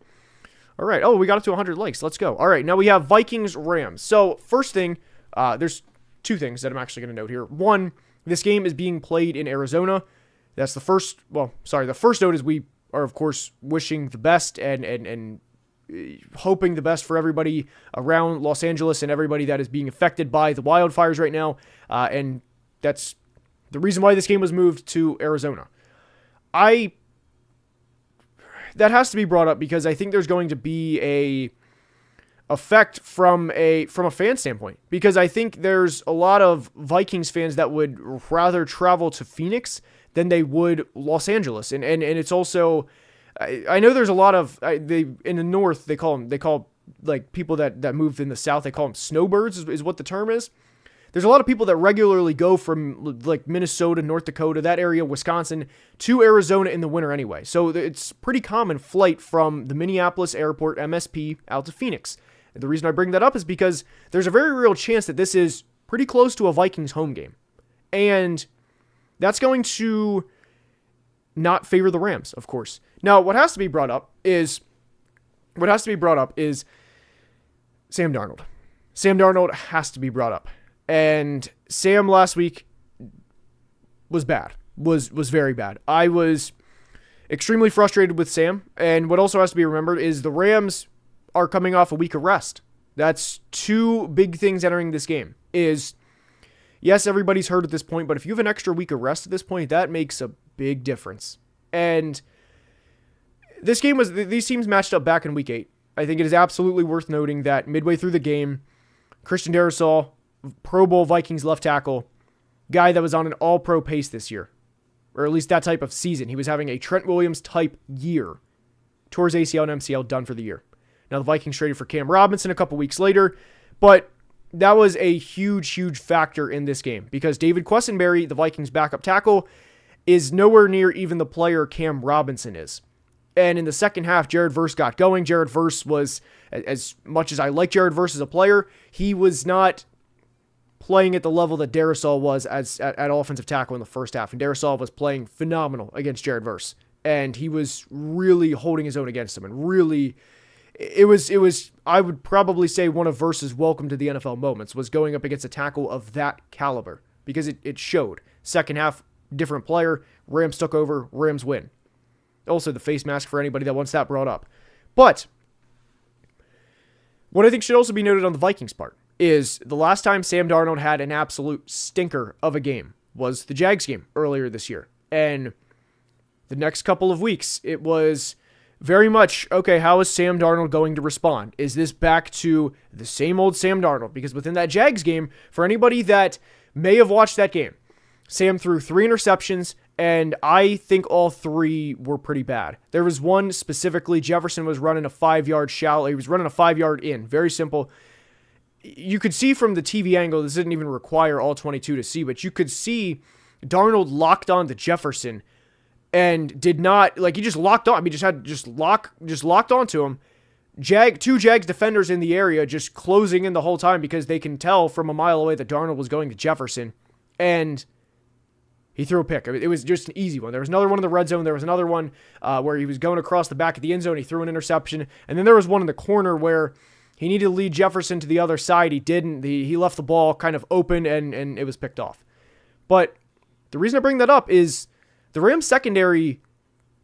All right. Oh, we got up to 100 likes. Let's go. All right. Now we have Vikings-Rams. So first thing, there's two things that I'm actually going to note here. One, this game is being played in Arizona. That's the first. Well, sorry. The first note is we are, of course, wishing the best and hoping the best for everybody around Los Angeles and everybody that is being affected by the wildfires right now. And that's the reason why this game was moved to Arizona. That has to be brought up because I think there's going to be a effect from a fan standpoint, because I think there's a lot of Vikings fans that would rather travel to Phoenix than they would Los Angeles. And it's also, I know there's a lot of, in the North, they call like people that moved in the South, they call them snowbirds is what the term is. There's a lot of people that regularly go from like Minnesota, North Dakota, that area, Wisconsin, to Arizona in the winter anyway. So it's pretty common flight from the Minneapolis airport, MSP, out to Phoenix. And the reason I bring that up is because there's a very real chance that this is pretty close to a Vikings home game. And that's going to not favor the Rams, of course. Now, what has to be brought up is Sam Darnold. Sam Darnold has to be brought up. And Sam last week was bad, was very bad. I was extremely frustrated with Sam. And what also has to be remembered is the Rams are coming off a week of rest. That's two big things entering this game. Is, yes, everybody's hurt at this point, but if you have an extra week of rest at this point, that makes a big difference. And this game these teams matched up back in week 8. I think it is absolutely worth noting that midway through the game, Christian Darrisaw, Pro Bowl Vikings left tackle, guy that was on an all-pro pace this year, or at least that type of season. He was having a Trent Williams type year. Tore his ACL and MCL, done for the year. Now the Vikings traded for Cam Robinson a couple weeks later, but that was a huge, huge factor in this game because David Quessenberry, the Vikings backup tackle, is nowhere near even the player Cam Robinson is. And in the second half, Jared Verse got going. Jared Verse was, as much as I like Jared Verse as a player, he was not playing at the level that Darrisaw was at offensive tackle in the first half. And Darrisaw was playing phenomenal against Jared Verse. And he was really holding his own against him. And really, it was I would probably say one of Verse's welcome to the NFL moments was going up against a tackle of that caliber. Because it showed. Second half, different player. Rams took over. Rams win. Also, the face mask for anybody that wants that brought up. But what I think should also be noted on the Vikings part is the last time Sam Darnold had an absolute stinker of a game was the Jags game earlier this year. And the next couple of weeks, it was very much, okay, how is Sam Darnold going to respond? Is this back to the same old Sam Darnold? Because within that Jags game, for anybody that may have watched that game, Sam threw 3 interceptions, and I think all 3 were pretty bad. There was one specifically, Jefferson was running a 5-yard shallow. He was running a 5-yard in. Very simple. You could see from the TV angle, this didn't even require all 22 to see, but you could see Darnold locked on to Jefferson and did not, like, he just locked on. He just locked onto him. Two Jags defenders in the area just closing in the whole time because they can tell from a mile away that Darnold was going to Jefferson. And he threw a pick. It was just an easy one. There was another one in the red zone. There was another one where he was going across the back of the end zone. He threw an interception. And then there was one in the corner where he needed to lead Jefferson to the other side. He didn't. He left the ball kind of open, and it was picked off. But the reason I bring that up is the Rams secondary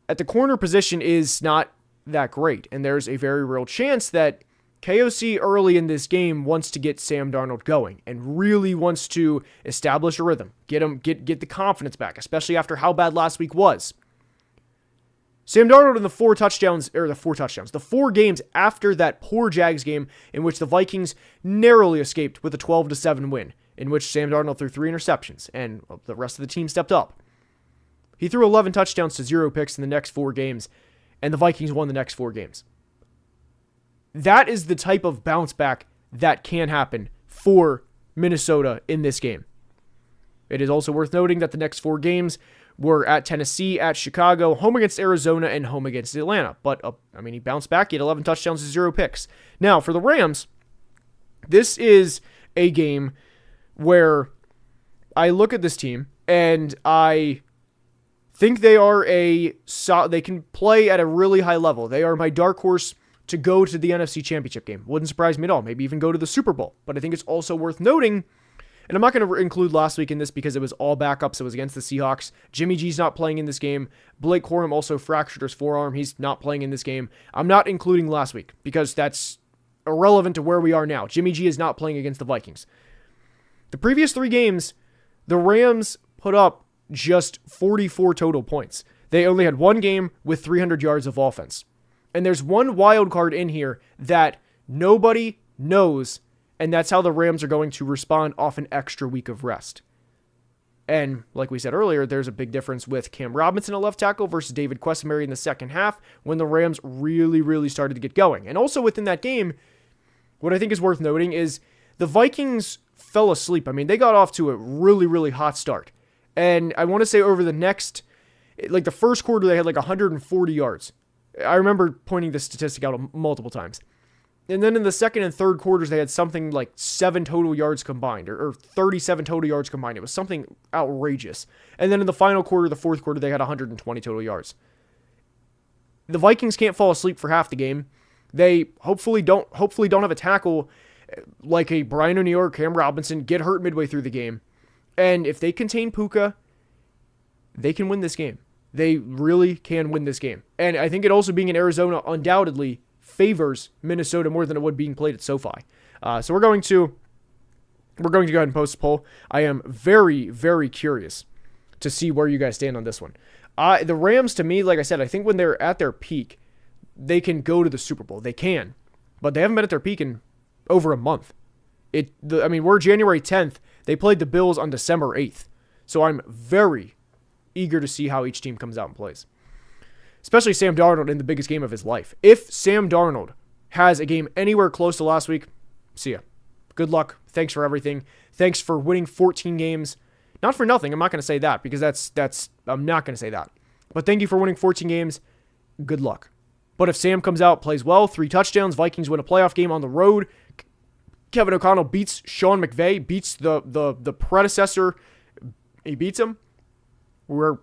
at the corner position is not that great. And there's a very real chance that KOC early in this game wants to get Sam Darnold going and really wants to establish a rhythm, get the confidence back, especially after how bad last week was. Sam Darnold in the 4 games after that poor Jags game in which the Vikings narrowly escaped with a 12-7 win, in which Sam Darnold threw 3 interceptions and the rest of the team stepped up. He threw 11 touchdowns to 0 picks in the next 4 games, and the Vikings won the next 4 games. That is the type of bounce back that can happen for Minnesota in this game. It is also worth noting that the next 4 games were at Tennessee, at Chicago, home against Arizona, and home against Atlanta. But, he bounced back. He had 11 touchdowns to 0 picks. Now, for the Rams, this is a game where I look at this team, and I think they can play at a really high level. They are my dark horse to go to the NFC Championship game. Wouldn't surprise me at all. Maybe even go to the Super Bowl. But I think it's also worth noting, and I'm not going to include last week in this because it was all backups. It was against the Seahawks. Jimmy G's not playing in this game. Blake Corum also fractured his forearm. He's not playing in this game. I'm not including last week because that's irrelevant to where we are now. Jimmy G is not playing against the Vikings. The previous 3 games, the Rams put up just 44 total points. They only had 1 game with 300 yards of offense. And there's one wild card in here that nobody knows, and that's how the Rams are going to respond off an extra week of rest. And like we said earlier, there's a big difference with Cam Robinson at left tackle versus David Questenberry in the second half when the Rams really, really started to get going. And also within that game, what I think is worth noting is the Vikings fell asleep. They got off to a really, really hot start. And I want to say over the next, the first quarter, they had 140 yards. I remember pointing this statistic out multiple times. And then in the second and third quarters, they had something like 7 total yards combined, or 37 total yards combined. It was something outrageous. And then in the final quarter, the fourth quarter, they had 120 total yards. The Vikings can't fall asleep for half the game. They hopefully don't have a tackle like a Brian O'Neill or Cam Robinson get hurt midway through the game. And if they contain Puka, they can win this game. They really can win this game. And I think it also being in Arizona undoubtedly favors Minnesota more than it would being played at SoFi. So we're going to go ahead and post a poll. I am very, very curious to see where you guys stand on this one. The Rams, to me, like I said, I think when they're at their peak, they can go to the Super Bowl. They can. But they haven't been at their peak in over a month. We're January 10th. They played the Bills on December 8th. So I'm very eager to see how each team comes out and plays. Especially Sam Darnold in the biggest game of his life. If Sam Darnold has a game anywhere close to last week, see ya. Good luck. Thanks for everything. Thanks for winning 14 games. Not for nothing. I'm not going to say that because I'm not going to say that. But thank you for winning 14 games. Good luck. But if Sam comes out, plays well, 3 touchdowns, Vikings win a playoff game on the road, Kevin O'Connell beats Sean McVay, beats the predecessor, he beats him, we're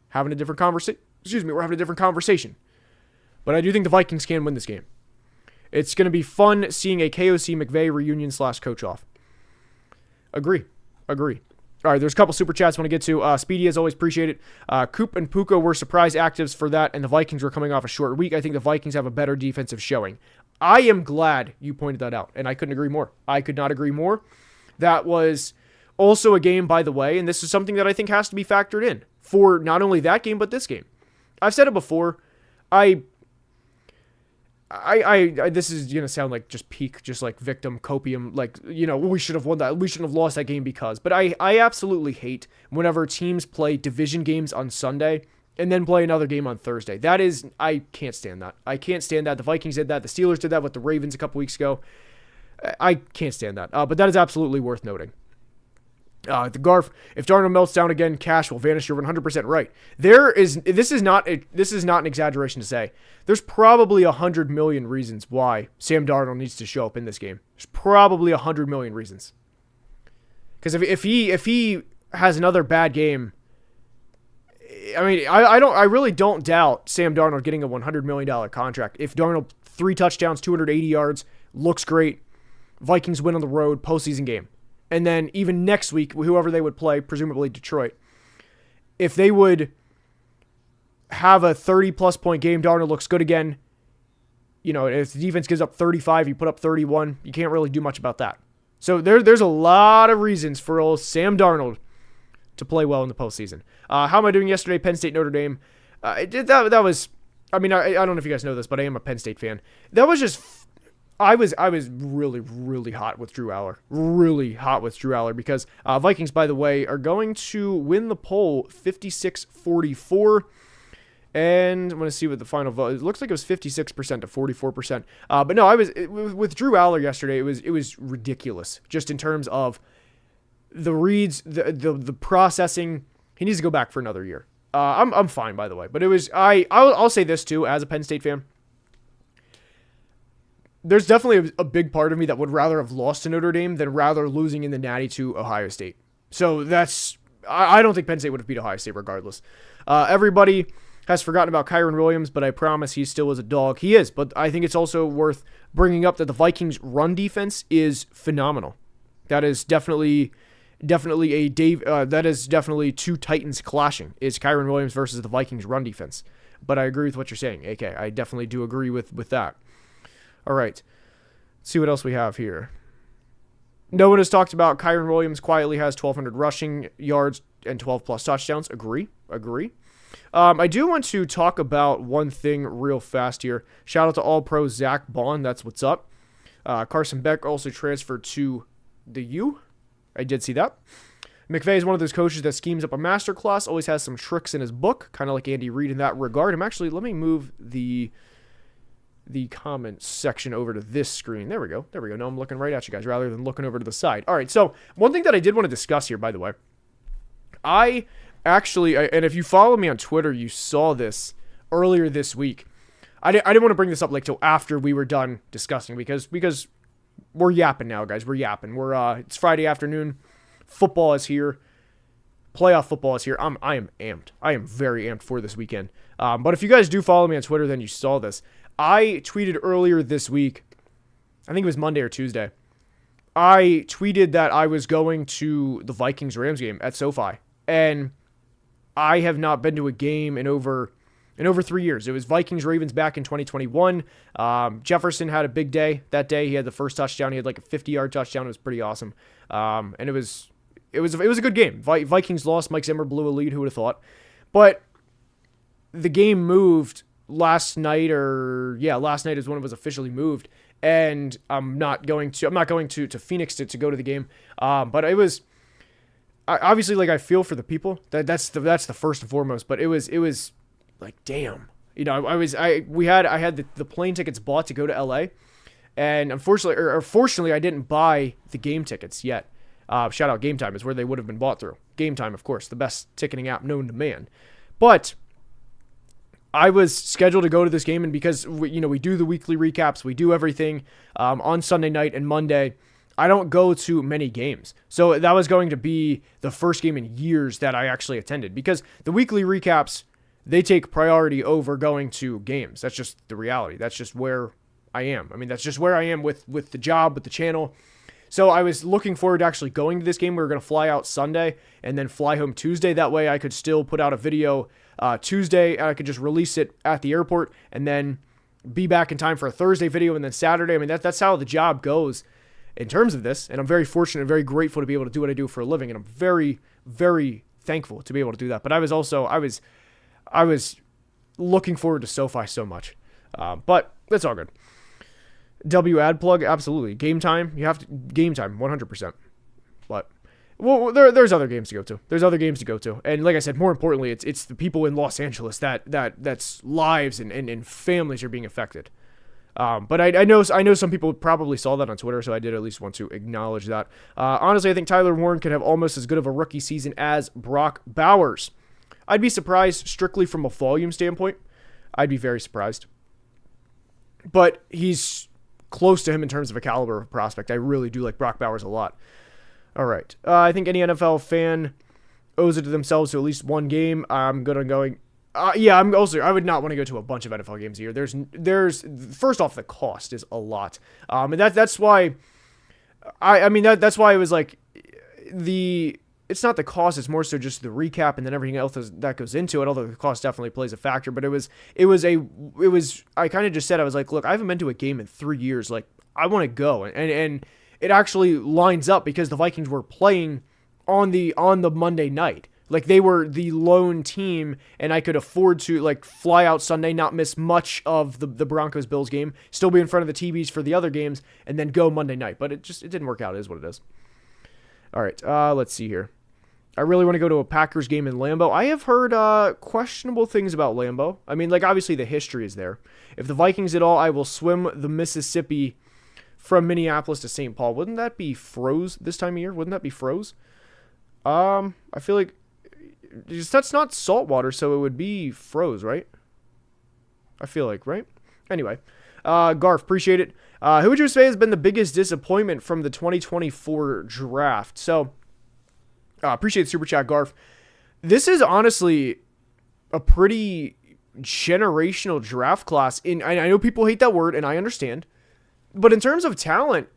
having a different conversation. But I do think the Vikings can win this game. It's going to be fun seeing a KOC McVay reunion / coach off. Agree. All right, there's a couple super chats I want to get to. Speedy, as always, appreciate it. Coop and Puka were surprise actives for that, and the Vikings were coming off a short week. I think the Vikings have a better defensive showing. I am glad you pointed that out, and I couldn't agree more. I could not agree more. That was also a game, by the way, and this is something that I think has to be factored in for not only that game, but this game. I've said it before. This is going to sound like just peak, just like victim copium, we should have won that. We shouldn't have lost that game because. But I absolutely hate whenever teams play division games on Sunday and then play another game on Thursday. I can't stand that. The Vikings did that. The Steelers did that with the Ravens a couple weeks ago. I can't stand that. But that is absolutely worth noting. The Garf, if Darnold melts down again, cash will vanish. You're 100% right. This is not an exaggeration to say. There's probably 100 million reasons why Sam Darnold needs to show up in this game. There's probably 100 million reasons. Because if he has another bad game, I really don't doubt Sam Darnold getting a $100 million contract. If Darnold 3 touchdowns, 280 yards, looks great, Vikings win on the road, postseason game. And then even next week, whoever they would play, presumably Detroit, if they would have a 30-plus point game, Darnold looks good again. If the defense gives up 35, you put up 31, you can't really do much about that. So there's a lot of reasons for old Sam Darnold to play well in the postseason. How am I doing yesterday? Penn State, Notre Dame. That was, I don't know if you guys know this, but I am a Penn State fan. That was just I was really, really hot with Drew Aller. Really hot with Drew Aller because Vikings, by the way, are going to win the poll 56-44. And I'm going to see what the final vote. It looks like it was 56% to 44%. But no, with Drew Aller yesterday. It was ridiculous just in terms of the reads, the processing. He needs to go back for another year. I'm fine, by the way. But it was I'll say this too as a Penn State fan. There's definitely a big part of me that would rather have lost to Notre Dame than rather losing in the Natty to Ohio State. So I don't think Penn State would have beat Ohio State regardless. Everybody has forgotten about Kyron Williams, but I promise he still is a dog. He is, but I think it's also worth bringing up that the Vikings' run defense is phenomenal. That is definitely two Titans clashing. Is Kyron Williams versus the Vikings' run defense? But I agree with what you're saying, AK. I definitely do agree with that. All right. Let's see what else we have here. No one has talked about Kyron Williams quietly has 1,200 rushing yards and 12 plus touchdowns. Agree. I do want to talk about one thing real fast here. Shout out to All-Pro Zach Bond. That's what's up. Carson Beck also transferred to the U. I did see that. McVay is one of those coaches that schemes up a masterclass, always has some tricks in his book, kind of like Andy Reid in that regard. Let me move the comments section over to this screen. There we go. No, I'm looking right at you guys rather than looking over to the side. All right, so one thing that I did want to discuss here, by the way, and if you follow me on Twitter, you saw this earlier this week. I didn't want to bring this up till after we were done discussing because we're yapping now, guys. We're yapping. It's Friday afternoon. Football is here. Playoff football is here. I am amped. I am very amped for this weekend. But if you guys do follow me on Twitter, then you saw this. I tweeted earlier this week, I think it was Monday or Tuesday. I tweeted that I was going to the Vikings-Rams game at SoFi. And I have not been to a game in over 3 years. It was Vikings-Ravens back in 2021. Jefferson had a big day that day. He had the first touchdown. He had like a 50-yard touchdown. It was pretty awesome. And it was a good game. Vikings lost. Mike Zimmer blew a lead. Who would have thought? But the game moved last night is when it was officially moved. And I'm not going to Phoenix to go to the game. But it was obviously like I feel for the people. That's the first and foremost. But it was like, damn, I had the plane tickets bought to go to LA, and fortunately I didn't buy the game tickets yet. Shout out Game Time is where they would have been bought through. Game Time, of course, the best ticketing app known to man. But I was scheduled to go to this game, and because we do the weekly recaps, we do everything on Sunday night and Monday. I don't go to many games. So that was going to be the first game in years that I actually attended, because the weekly recaps, they take priority over going to games. That's just the reality. That's just where I am. I mean, that's just where I am with the job, with the channel. So I was looking forward to actually going to this game. We were going to fly out Sunday and then fly home Tuesday. That way I could still put out a video Tuesday, and I could just release it at the airport and then be back in time for a Thursday video and then Saturday. I mean, that's how the job goes in terms of this. And I'm very fortunate and very grateful to be able to do what I do for a living. And I'm very, very thankful to be able to do that. But I was looking forward to SoFi so much. But that's all good. W ad plug, absolutely. Game Time, Game Time, 100%. But well, there's other games to go to. There's other games to go to, and like I said, more importantly, it's the people in Los Angeles that's lives and families are being affected. But I know some people probably saw that on Twitter, so I did at least want to acknowledge that. Honestly, I think Tyler Warren could have almost as good of a rookie season as Brock Bowers. I'd be surprised strictly from a volume standpoint. I'd be very surprised. But he's close to him in terms of a caliber of prospect. I really do like Brock Bowers a lot. All right. I think any NFL fan owes it to themselves to at least one game. I would not want to go to a bunch of NFL games a year. There's first off, the cost is a lot. And that's why that's why it was like it's not the cost, it's more so just the recap and then everything else that goes into it, although the cost definitely plays a factor. But I kind of just said, I was like, look, I haven't been to a game in 3 years. Like, I want to go. And it actually lines up because the Vikings were playing on the Monday night. Like, they were the lone team, and I could afford to, like, fly out Sunday, not miss much of the Broncos-Bills game, still be in front of the TVs for the other games, and then go Monday night. But it didn't work out. It is what it is. All right, let's see here. I really want to go to a Packers game in Lambeau. I have heard questionable things about Lambeau. I mean, like, obviously the history is there. If the Vikings at all, I will swim the Mississippi from Minneapolis to St. Paul. Wouldn't that be froze this time of year? Wouldn't that be froze? I feel like that's not salt water, so it would be froze, right? I feel like, right? Anyway, Garf, appreciate it. Who would you say has been the biggest disappointment from the 2024 draft? So, appreciate the super chat, Garf. This is honestly a pretty generational draft class. I know people hate that word, and I understand. But in terms of talent,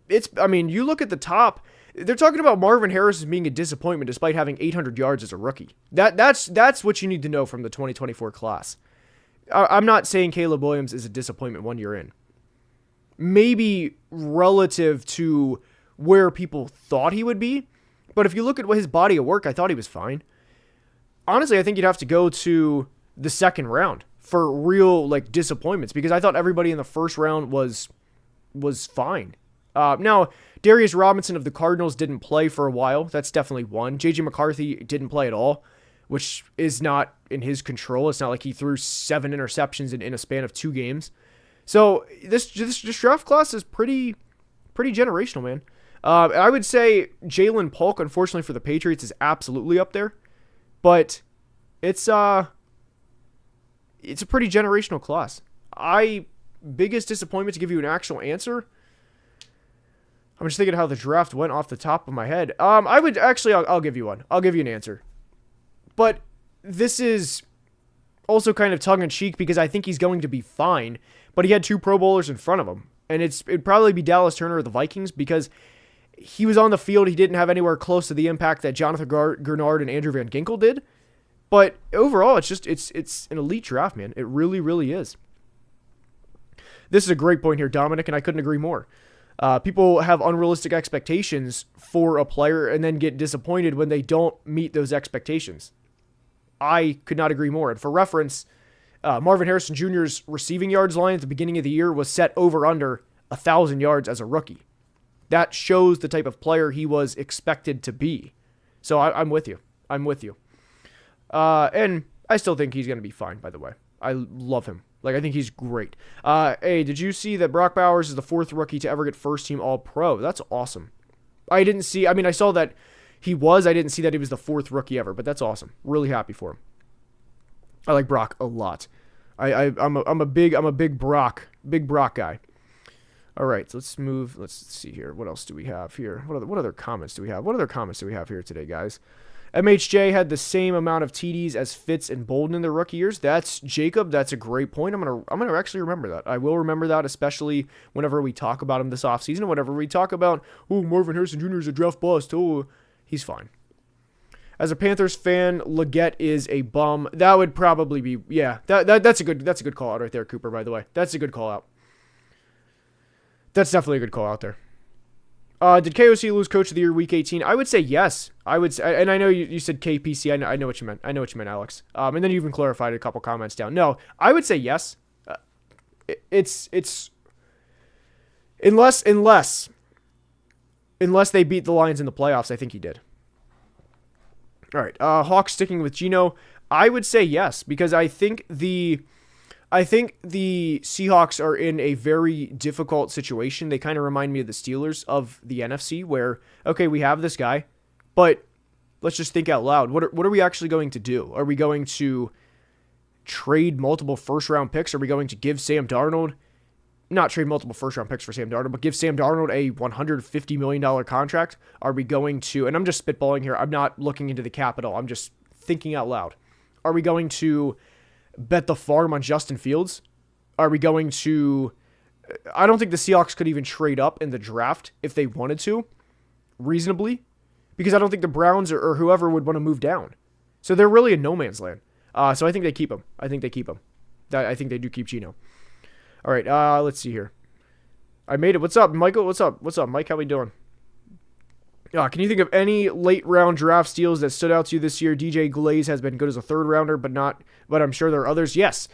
you look at the top. They're talking about Marvin Harrison being a disappointment despite having 800 yards as a rookie. That's what you need to know from the 2024 class. I'm not saying Caleb Williams is a disappointment 1 year in. Maybe relative to where people thought he would be. But if you look at his body of work, I thought he was fine. Honestly, I think you'd have to go to the second round for real, like, disappointments, because I thought everybody in the first round was fine. Now, Darius Robinson of the Cardinals didn't play for a while. That's definitely one. J.J. McCarthy didn't play at all, which is not in his control. It's not like he threw 7 interceptions in a span of 2 games. So this draft class is pretty generational, man. I would say Jalen Polk, unfortunately for the Patriots, is absolutely up there. But it's a pretty generational class. Biggest disappointment, to give you an actual answer, I'm just thinking how the draft went off the top of my head. I would actually, I'll give you one. I'll give you an answer. But this is also kind of tongue-in-cheek because I think he's going to be fine. But he had 2 Pro Bowlers in front of him. And it'd probably be Dallas Turner or the Vikings because he was on the field. He didn't have anywhere close to the impact that Jonathan Gurnard and Andrew Van Ginkel did. But overall, it's an elite draft, man. It really, really is. This is a great point here, Dominic, and I couldn't agree more. People have unrealistic expectations for a player and then get disappointed when they don't meet those expectations. I could not agree more. And for reference, Marvin Harrison Jr.'s receiving yards line at the beginning of the year was set over under 1,000 yards as a rookie. That shows the type of player he was expected to be. So I'm with you. I'm with you. And I still think he's going to be fine, by the way. I love him. Like, I think he's great. Hey, did you see that Brock Bowers is the 4th rookie to ever get first-team All-Pro? That's awesome. I saw that he was. I didn't see that he was the 4th rookie ever, but that's awesome. Really happy for him. I like Brock a lot. I'm a big Brock guy. All right, so let's move. Let's see here. What else do we have here? What other comments do we have? What other comments do we have here today, guys? MHJ had the same amount of TDs as Fitz and Bolden in their rookie years. That's Jacob. That's a great point. I'm gonna actually remember that. I will remember that, especially whenever we talk about him this offseason. Whenever we talk about, Marvin Harrison Jr. is a draft bust. He's fine. As a Panthers fan, Leggett is a bum. That would probably be, yeah. That's a good call out right there, Cooper. By the way, that's a good call out. That's definitely a good call out there. Did KOC lose Coach of the Year Week 18? I would say yes. I would say, and I know you said KPC. I know what you meant. I know what you meant, Alex. And then you even clarified a couple comments down. No, I would say yes. It's unless they beat the Lions in the playoffs, I think he did. All right, Hawks sticking with Geno. I would say yes because I think the Seahawks are in a very difficult situation. They kind of remind me of the Steelers of the NFC where, okay, we have this guy, but let's just think out loud. What are we actually going to do? Are we going to trade multiple first-round picks? Are we going to give Sam Darnold, not trade multiple first-round picks for Sam Darnold, but give Sam Darnold a $150 million contract? Are we going to, and I'm just spitballing here, I'm not looking into the cap at all, I'm just thinking out loud. Are we going to bet the farm on Justin Fields? Are we going to, I don't think the Seahawks could even trade up in the draft if they wanted to, reasonably, because I don't think the Browns or whoever would want to move down. So they're really in no man's land. So I think they keep him. I think they do keep Geno. All right, let's see here. I made it. What's up, Michael? What's up, Mike? How we doing? Can you think of any late round draft steals that stood out to you this year? DJ Glaze has been good as a third rounder, but I'm sure there are others. Yes.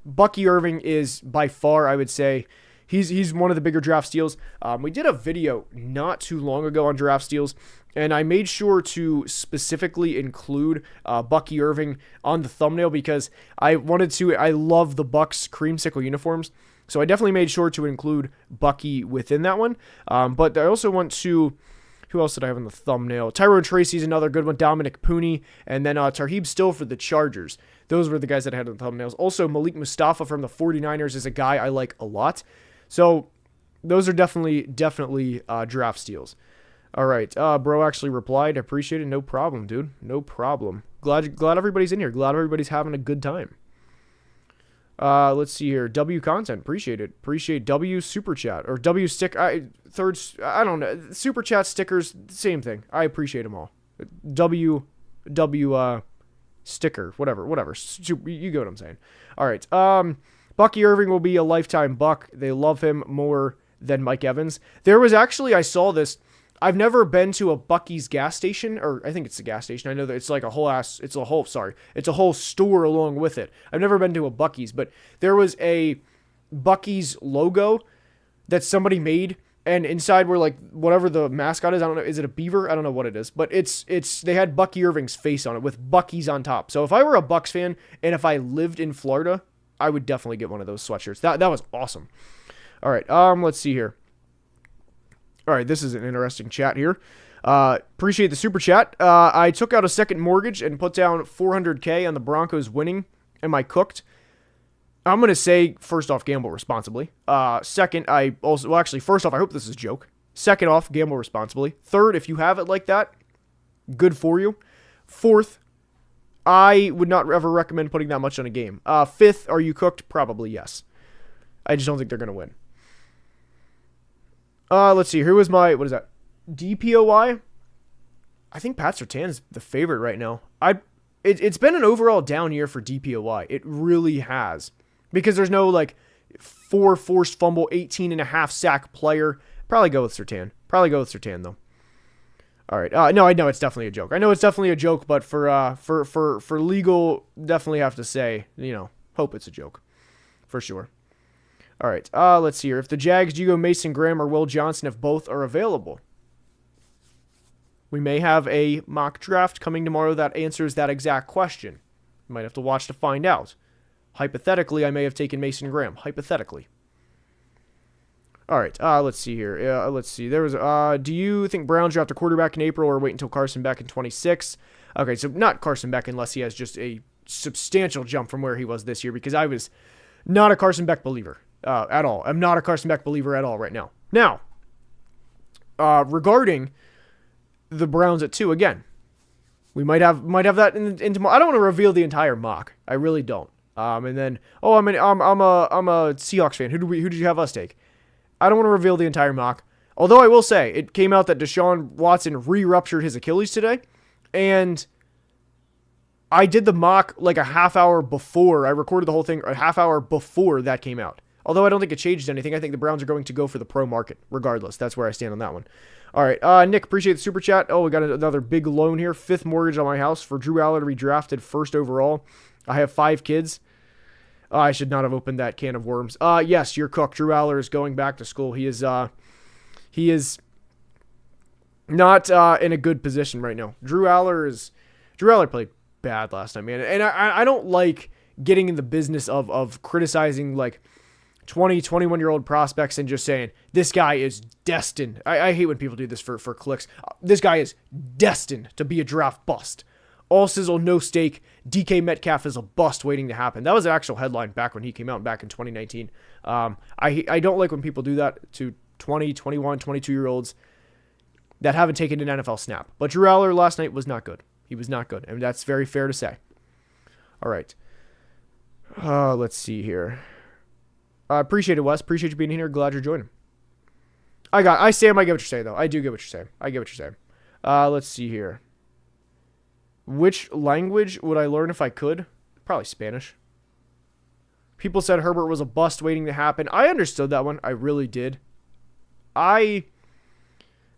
Bucky Irving is by far, I would say, he's one of the bigger draft steals. We did a video not too long ago on draft steals, and I made sure to specifically include Bucky Irving on the thumbnail because I love the Bucks creamsicle uniforms. So I definitely made sure to include Bucky within that one. But I also want to, who else did I have on the thumbnail? Tyrone Tracy's another good one. Dominic Pooney. And then Tarheeb Still for the Chargers. Those were the guys that I had on the thumbnails. Also, Malik Mustafa from the 49ers is a guy I like a lot. So those are definitely draft steals. All right. Bro actually replied. Appreciate it. No problem, dude. No problem. Glad everybody's in here. Glad everybody's having a good time. Let's see here. W content. Appreciate it. Appreciate W super chat or W stick. I don't know. Super chat stickers. Same thing. I appreciate them all. W sticker. Whatever. You get what I'm saying. All right. Bucky Irving will be a lifetime Buck. They love him more than Mike Evans. There was actually, I saw this. I've never been to a Buc-ee's gas station, or I think it's a gas station. I know that it's like it's a whole store along with it. I've never been to a Buc-ee's, but there was a Buc-ee's logo that somebody made, and inside were like whatever the mascot is. I don't know. Is it a beaver? I don't know what it is, but they had Bucky Irving's face on it with Buc-ee's on top. So if I were a Bucks fan and if I lived in Florida, I would definitely get one of those sweatshirts. That was awesome. All right, let's see here. All right, this is an interesting chat here. Appreciate the super chat. I took out a second mortgage and put down $400K on the Broncos winning. Am I cooked? I'm going to say, first off, gamble responsibly. Second, first off, I hope this is a joke. Second off, gamble responsibly. Third, if you have it like that, good for you. Fourth, I would not ever recommend putting that much on a game. Fifth, are you cooked? Probably yes. I just don't think they're going to win. Let's see. Who was what is that? DPOY? I think Pat Surtain's the favorite right now. It's been an overall down year for DPOY. It really has. Because there's no, 4 forced fumble, 18.5 sack player. Probably go with Surtain. Though. All right. No, I know it's definitely a joke. But for legal, definitely have to say, hope it's a joke. For sure. All right, let's see here. If the Jags, do you go Mason Graham or Will Johnson if both are available? We may have a mock draft coming tomorrow that answers that exact question. You might have to watch to find out. Hypothetically, I may have taken Mason Graham. Hypothetically. All right, let's see here. Let's see. There was. Do you think Browns draft a quarterback in April or wait until Carson Beck in 26? Okay, so not Carson Beck unless he has just a substantial jump from where he was this year because I was not a Carson Beck believer. At all. I'm not a Carson Beck believer at all right now. Now, regarding the Browns at 2, again, we might have that in tomorrow. I don't want to reveal the entire mock. I really don't. And then, I'm a Seahawks fan. Who did you have us take? I don't want to reveal the entire mock. Although I will say, it came out that Deshaun Watson re-ruptured his Achilles today, and I did the mock like a half hour before. I recorded the whole thing a half hour before that came out. Although I don't think it changed anything. I think the Browns are going to go for the pro market, regardless. That's where I stand on that one. All right, Nick, appreciate the super chat. Oh, we got another big loan here. 5th mortgage on my house for Drew Aller to be drafted 1st overall. I have 5 kids. I should not have opened that can of worms. Yes, you're cooked. Drew Aller is going back to school. He is not in a good position right now. Drew Aller played bad last time, man. And I don't like getting in the business of criticizing 20, 21-year-old prospects and just saying, this guy is destined. I hate when people do this for clicks. This guy is destined to be a draft bust. All sizzle, no steak. DK Metcalf is a bust waiting to happen. That was an actual headline back when he came out back in 2019. I don't like when people do that to 20, 21, 22-year-olds that haven't taken an NFL snap. But Drew Aller last night was not good. He was not good, and that's very fair to say. All right. Let's see here. Appreciate it, Wes. Appreciate you being here. Glad you're joining. Sam, I get what you're saying, though. I do get what you're saying. Let's see here. Which language would I learn if I could? Probably Spanish. People said Herbert was a bust waiting to happen. I understood that one. I really did. I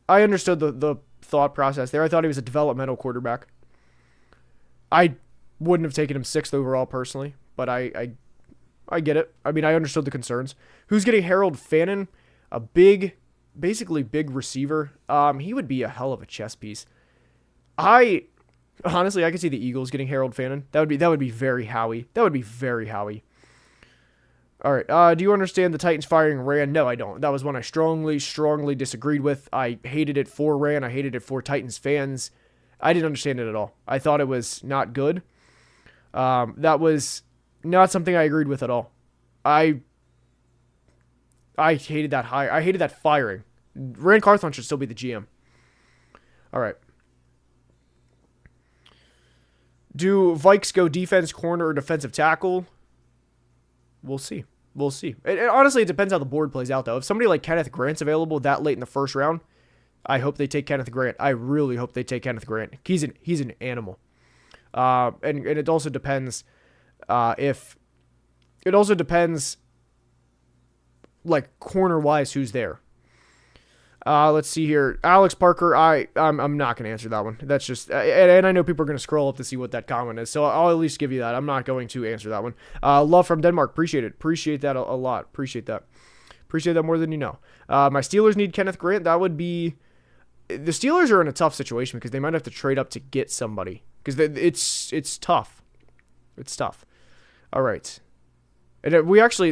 understood the thought process there. I thought he was a developmental quarterback. I wouldn't have taken him 6th overall personally, but I get it. I mean, I understood the concerns. Who's getting Harold Fannin? A basically big receiver. He would be a hell of a chess piece. Honestly, I could see the Eagles getting Harold Fannin. That would be very Howie. That would be very Howie. All right. Do you understand the Titans firing Rand? No, I don't. That was one I strongly disagreed with. I hated it for Rand. I hated it for Titans fans. I didn't understand it at all. I thought it was not good. That was not something I agreed with at all. I hated that hire. I hated that firing. Rand Carthon should still be the GM. All right. Do Vikes go defense, corner, or defensive tackle? We'll see. We'll see. Honestly, it depends how the board plays out, though. If somebody like Kenneth Grant's available that late in the first round, I hope they take Kenneth Grant. I really hope they take Kenneth Grant. He's an animal. And it also depends like corner-wise who's there. Let's see here. Alex Parker, I'm not going to answer that one. That's just, and I know people are going to scroll up to see what that comment is, so I'll at least give you that. I'm not going to answer that one. Love from Denmark, appreciate it. Appreciate that a lot. Appreciate that. Appreciate that more than you know. My Steelers need Kenneth Grant. That would be, the Steelers are in a tough situation because they might have to trade up to get somebody because it's tough. It's tough. All right. And we actually,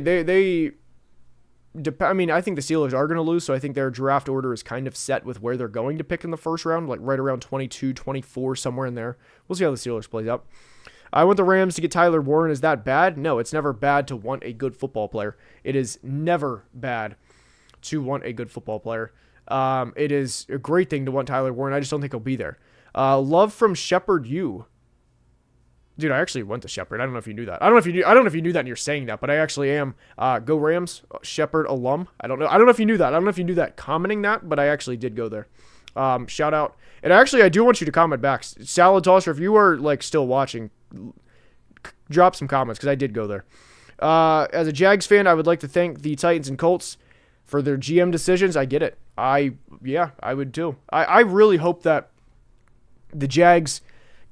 I mean, I think the Steelers are going to lose, so I think their draft order is kind of set with where they're going to pick in the first round, like right around 22, 24, somewhere in there. We'll see how the Steelers plays out. I want the Rams to get Tyler Warren. Is that bad? No, it's never bad to want a good football player. It is never bad to want a good football player. It is a great thing to want Tyler Warren. I just don't think he'll be there. Love from Shepherd U. Dude, I actually went to Shepherd. I don't know if you knew that. I don't know if you knew that and you're saying that, but I actually am. Go Rams, Shepherd alum. I don't know if you knew that. I don't know if you knew that commenting that, but I actually did go there. Shout out. And actually, I do want you to comment back. Salad Tosser, if you are like still watching, drop some comments because I did go there. As a Jags fan, I would like to thank the Titans and Colts for their GM decisions. I get it. I would too. I really hope that the Jags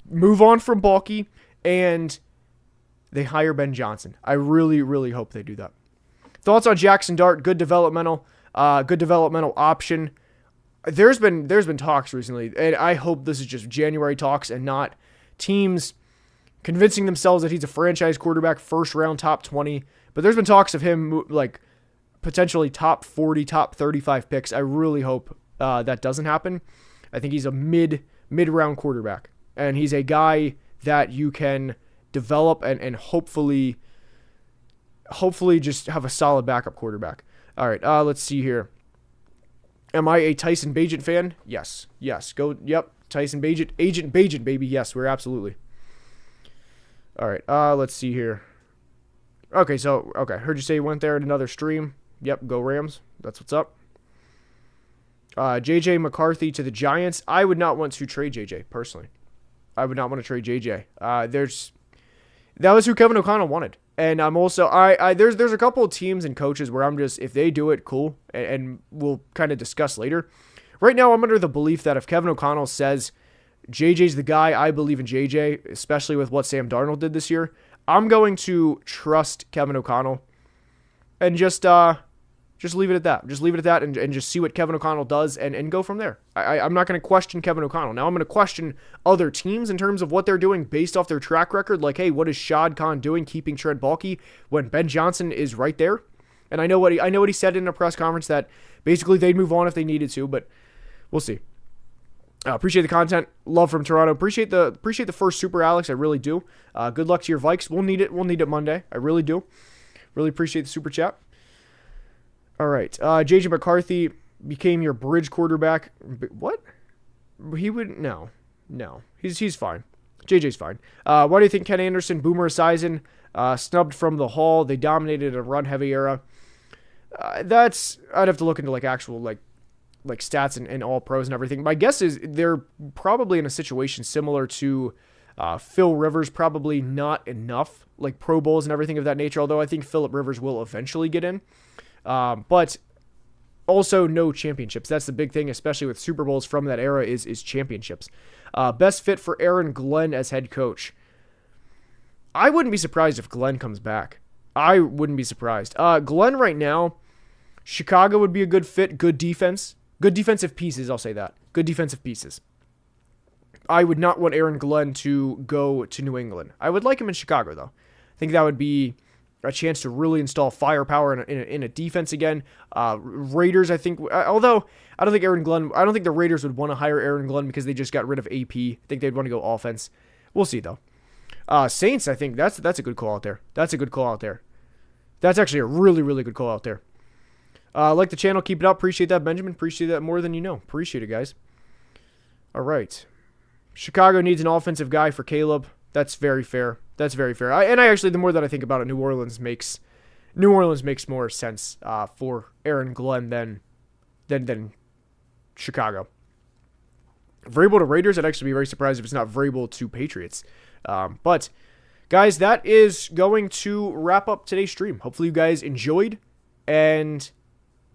move on from Balky and they hire Ben Johnson. I really, really hope they do that. Thoughts on Jackson Dart? Good developmental option. There's been talks recently, and I hope this is just January talks and not teams convincing themselves that he's a franchise quarterback, first round, top 20. But there's been talks of him like potentially top 40, top 35 picks. I really hope that doesn't happen. I think he's a mid-round quarterback, and he's a guy that you can develop and hopefully just have a solid backup quarterback. All right, let's see here. Am I a Tyson Bagent fan? Yes. Go. Yep. Tyson Bagent, Agent Bagent, baby. Yes, we're absolutely. All right. Let's see here. Okay. Heard you say you went there in another stream. Yep. Go Rams. That's what's up. JJ McCarthy to the Giants. I would not want to trade JJ personally. I would not want to trade JJ. That was who Kevin O'Connell wanted. And I'm also, there's a couple of teams and coaches where I'm just, if they do it, cool. And we'll kind of discuss later. Right now, I'm under the belief that if Kevin O'Connell says JJ's the guy, I believe in JJ, especially with what Sam Darnold did this year. I'm going to trust Kevin O'Connell and just leave it at that. Just leave it at that and just see what Kevin O'Connell does and go from there. I'm not going to question Kevin O'Connell. Now I'm going to question other teams in terms of what they're doing based off their track record. Like, hey, what is Shad Khan doing keeping Trent Baalke when Ben Johnson is right there? And I know what he said in a press conference that basically they'd move on if they needed to, but we'll see. Appreciate the content. Love from Toronto. Appreciate the first super, Alex. I really do. Good luck to your Vikes. We'll need it. We'll need it Monday. I really do. Really appreciate the super chat. All right. JJ McCarthy became your bridge quarterback. What? He would no. He's fine. JJ's fine. Why do you think Ken Anderson, Boomer Esiason, snubbed from the Hall? They dominated a run heavy era. I'd have to look into like actual like stats and all pros and everything. My guess is they're probably in a situation similar to Phil Rivers, probably not enough like Pro Bowls and everything of that nature. Although I think Phillip Rivers will eventually get in. But also no championships. That's the big thing, especially with Super Bowls from that era, is championships. Best fit for Aaron Glenn as head coach. I wouldn't be surprised if Glenn comes back. I wouldn't be surprised. Glenn right now, Chicago would be a good fit. Good defense. Good defensive pieces, I'll say that. Good defensive pieces. I would not want Aaron Glenn to go to New England. I would like him in Chicago, though. I think that would be a chance to really install firepower in a defense again. Raiders, I think, although I don't think the Raiders would want to hire Aaron Glenn because they just got rid of AP. I think they'd want to go offense. We'll see, though. Saints, I think that's a good call out there. That's a good call out there. That's actually a really, really good call out there. Like the channel, keep it up. Appreciate that, Benjamin. Appreciate that more than you know. Appreciate it, guys. All right. Chicago needs an offensive guy for Caleb. That's very fair. That's very fair. I actually, the more that I think about it, New Orleans makes more sense for Aaron Glenn than Chicago. Vrabel to Raiders, I'd actually be very surprised if it's not Vrabel to Patriots. But guys, that is going to wrap up today's stream. Hopefully you guys enjoyed, and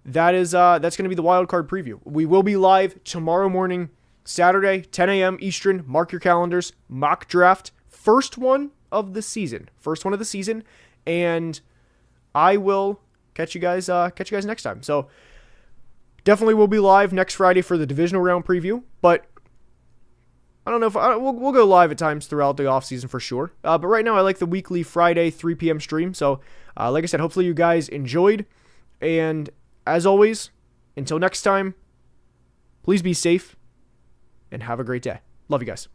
that's going to be the wild card preview. We will be live tomorrow morning, Saturday, 10 a.m. Eastern. Mark your calendars. Mock draft, first one of the season, and I will catch you guys next time. So definitely we'll be live next Friday for the divisional round preview, but I don't know if we'll go live at times throughout the offseason for sure. But right now I like the weekly Friday 3 p.m. stream. So like I said, hopefully you guys enjoyed, and as always, until next time, please be safe and have a great day. Love you guys.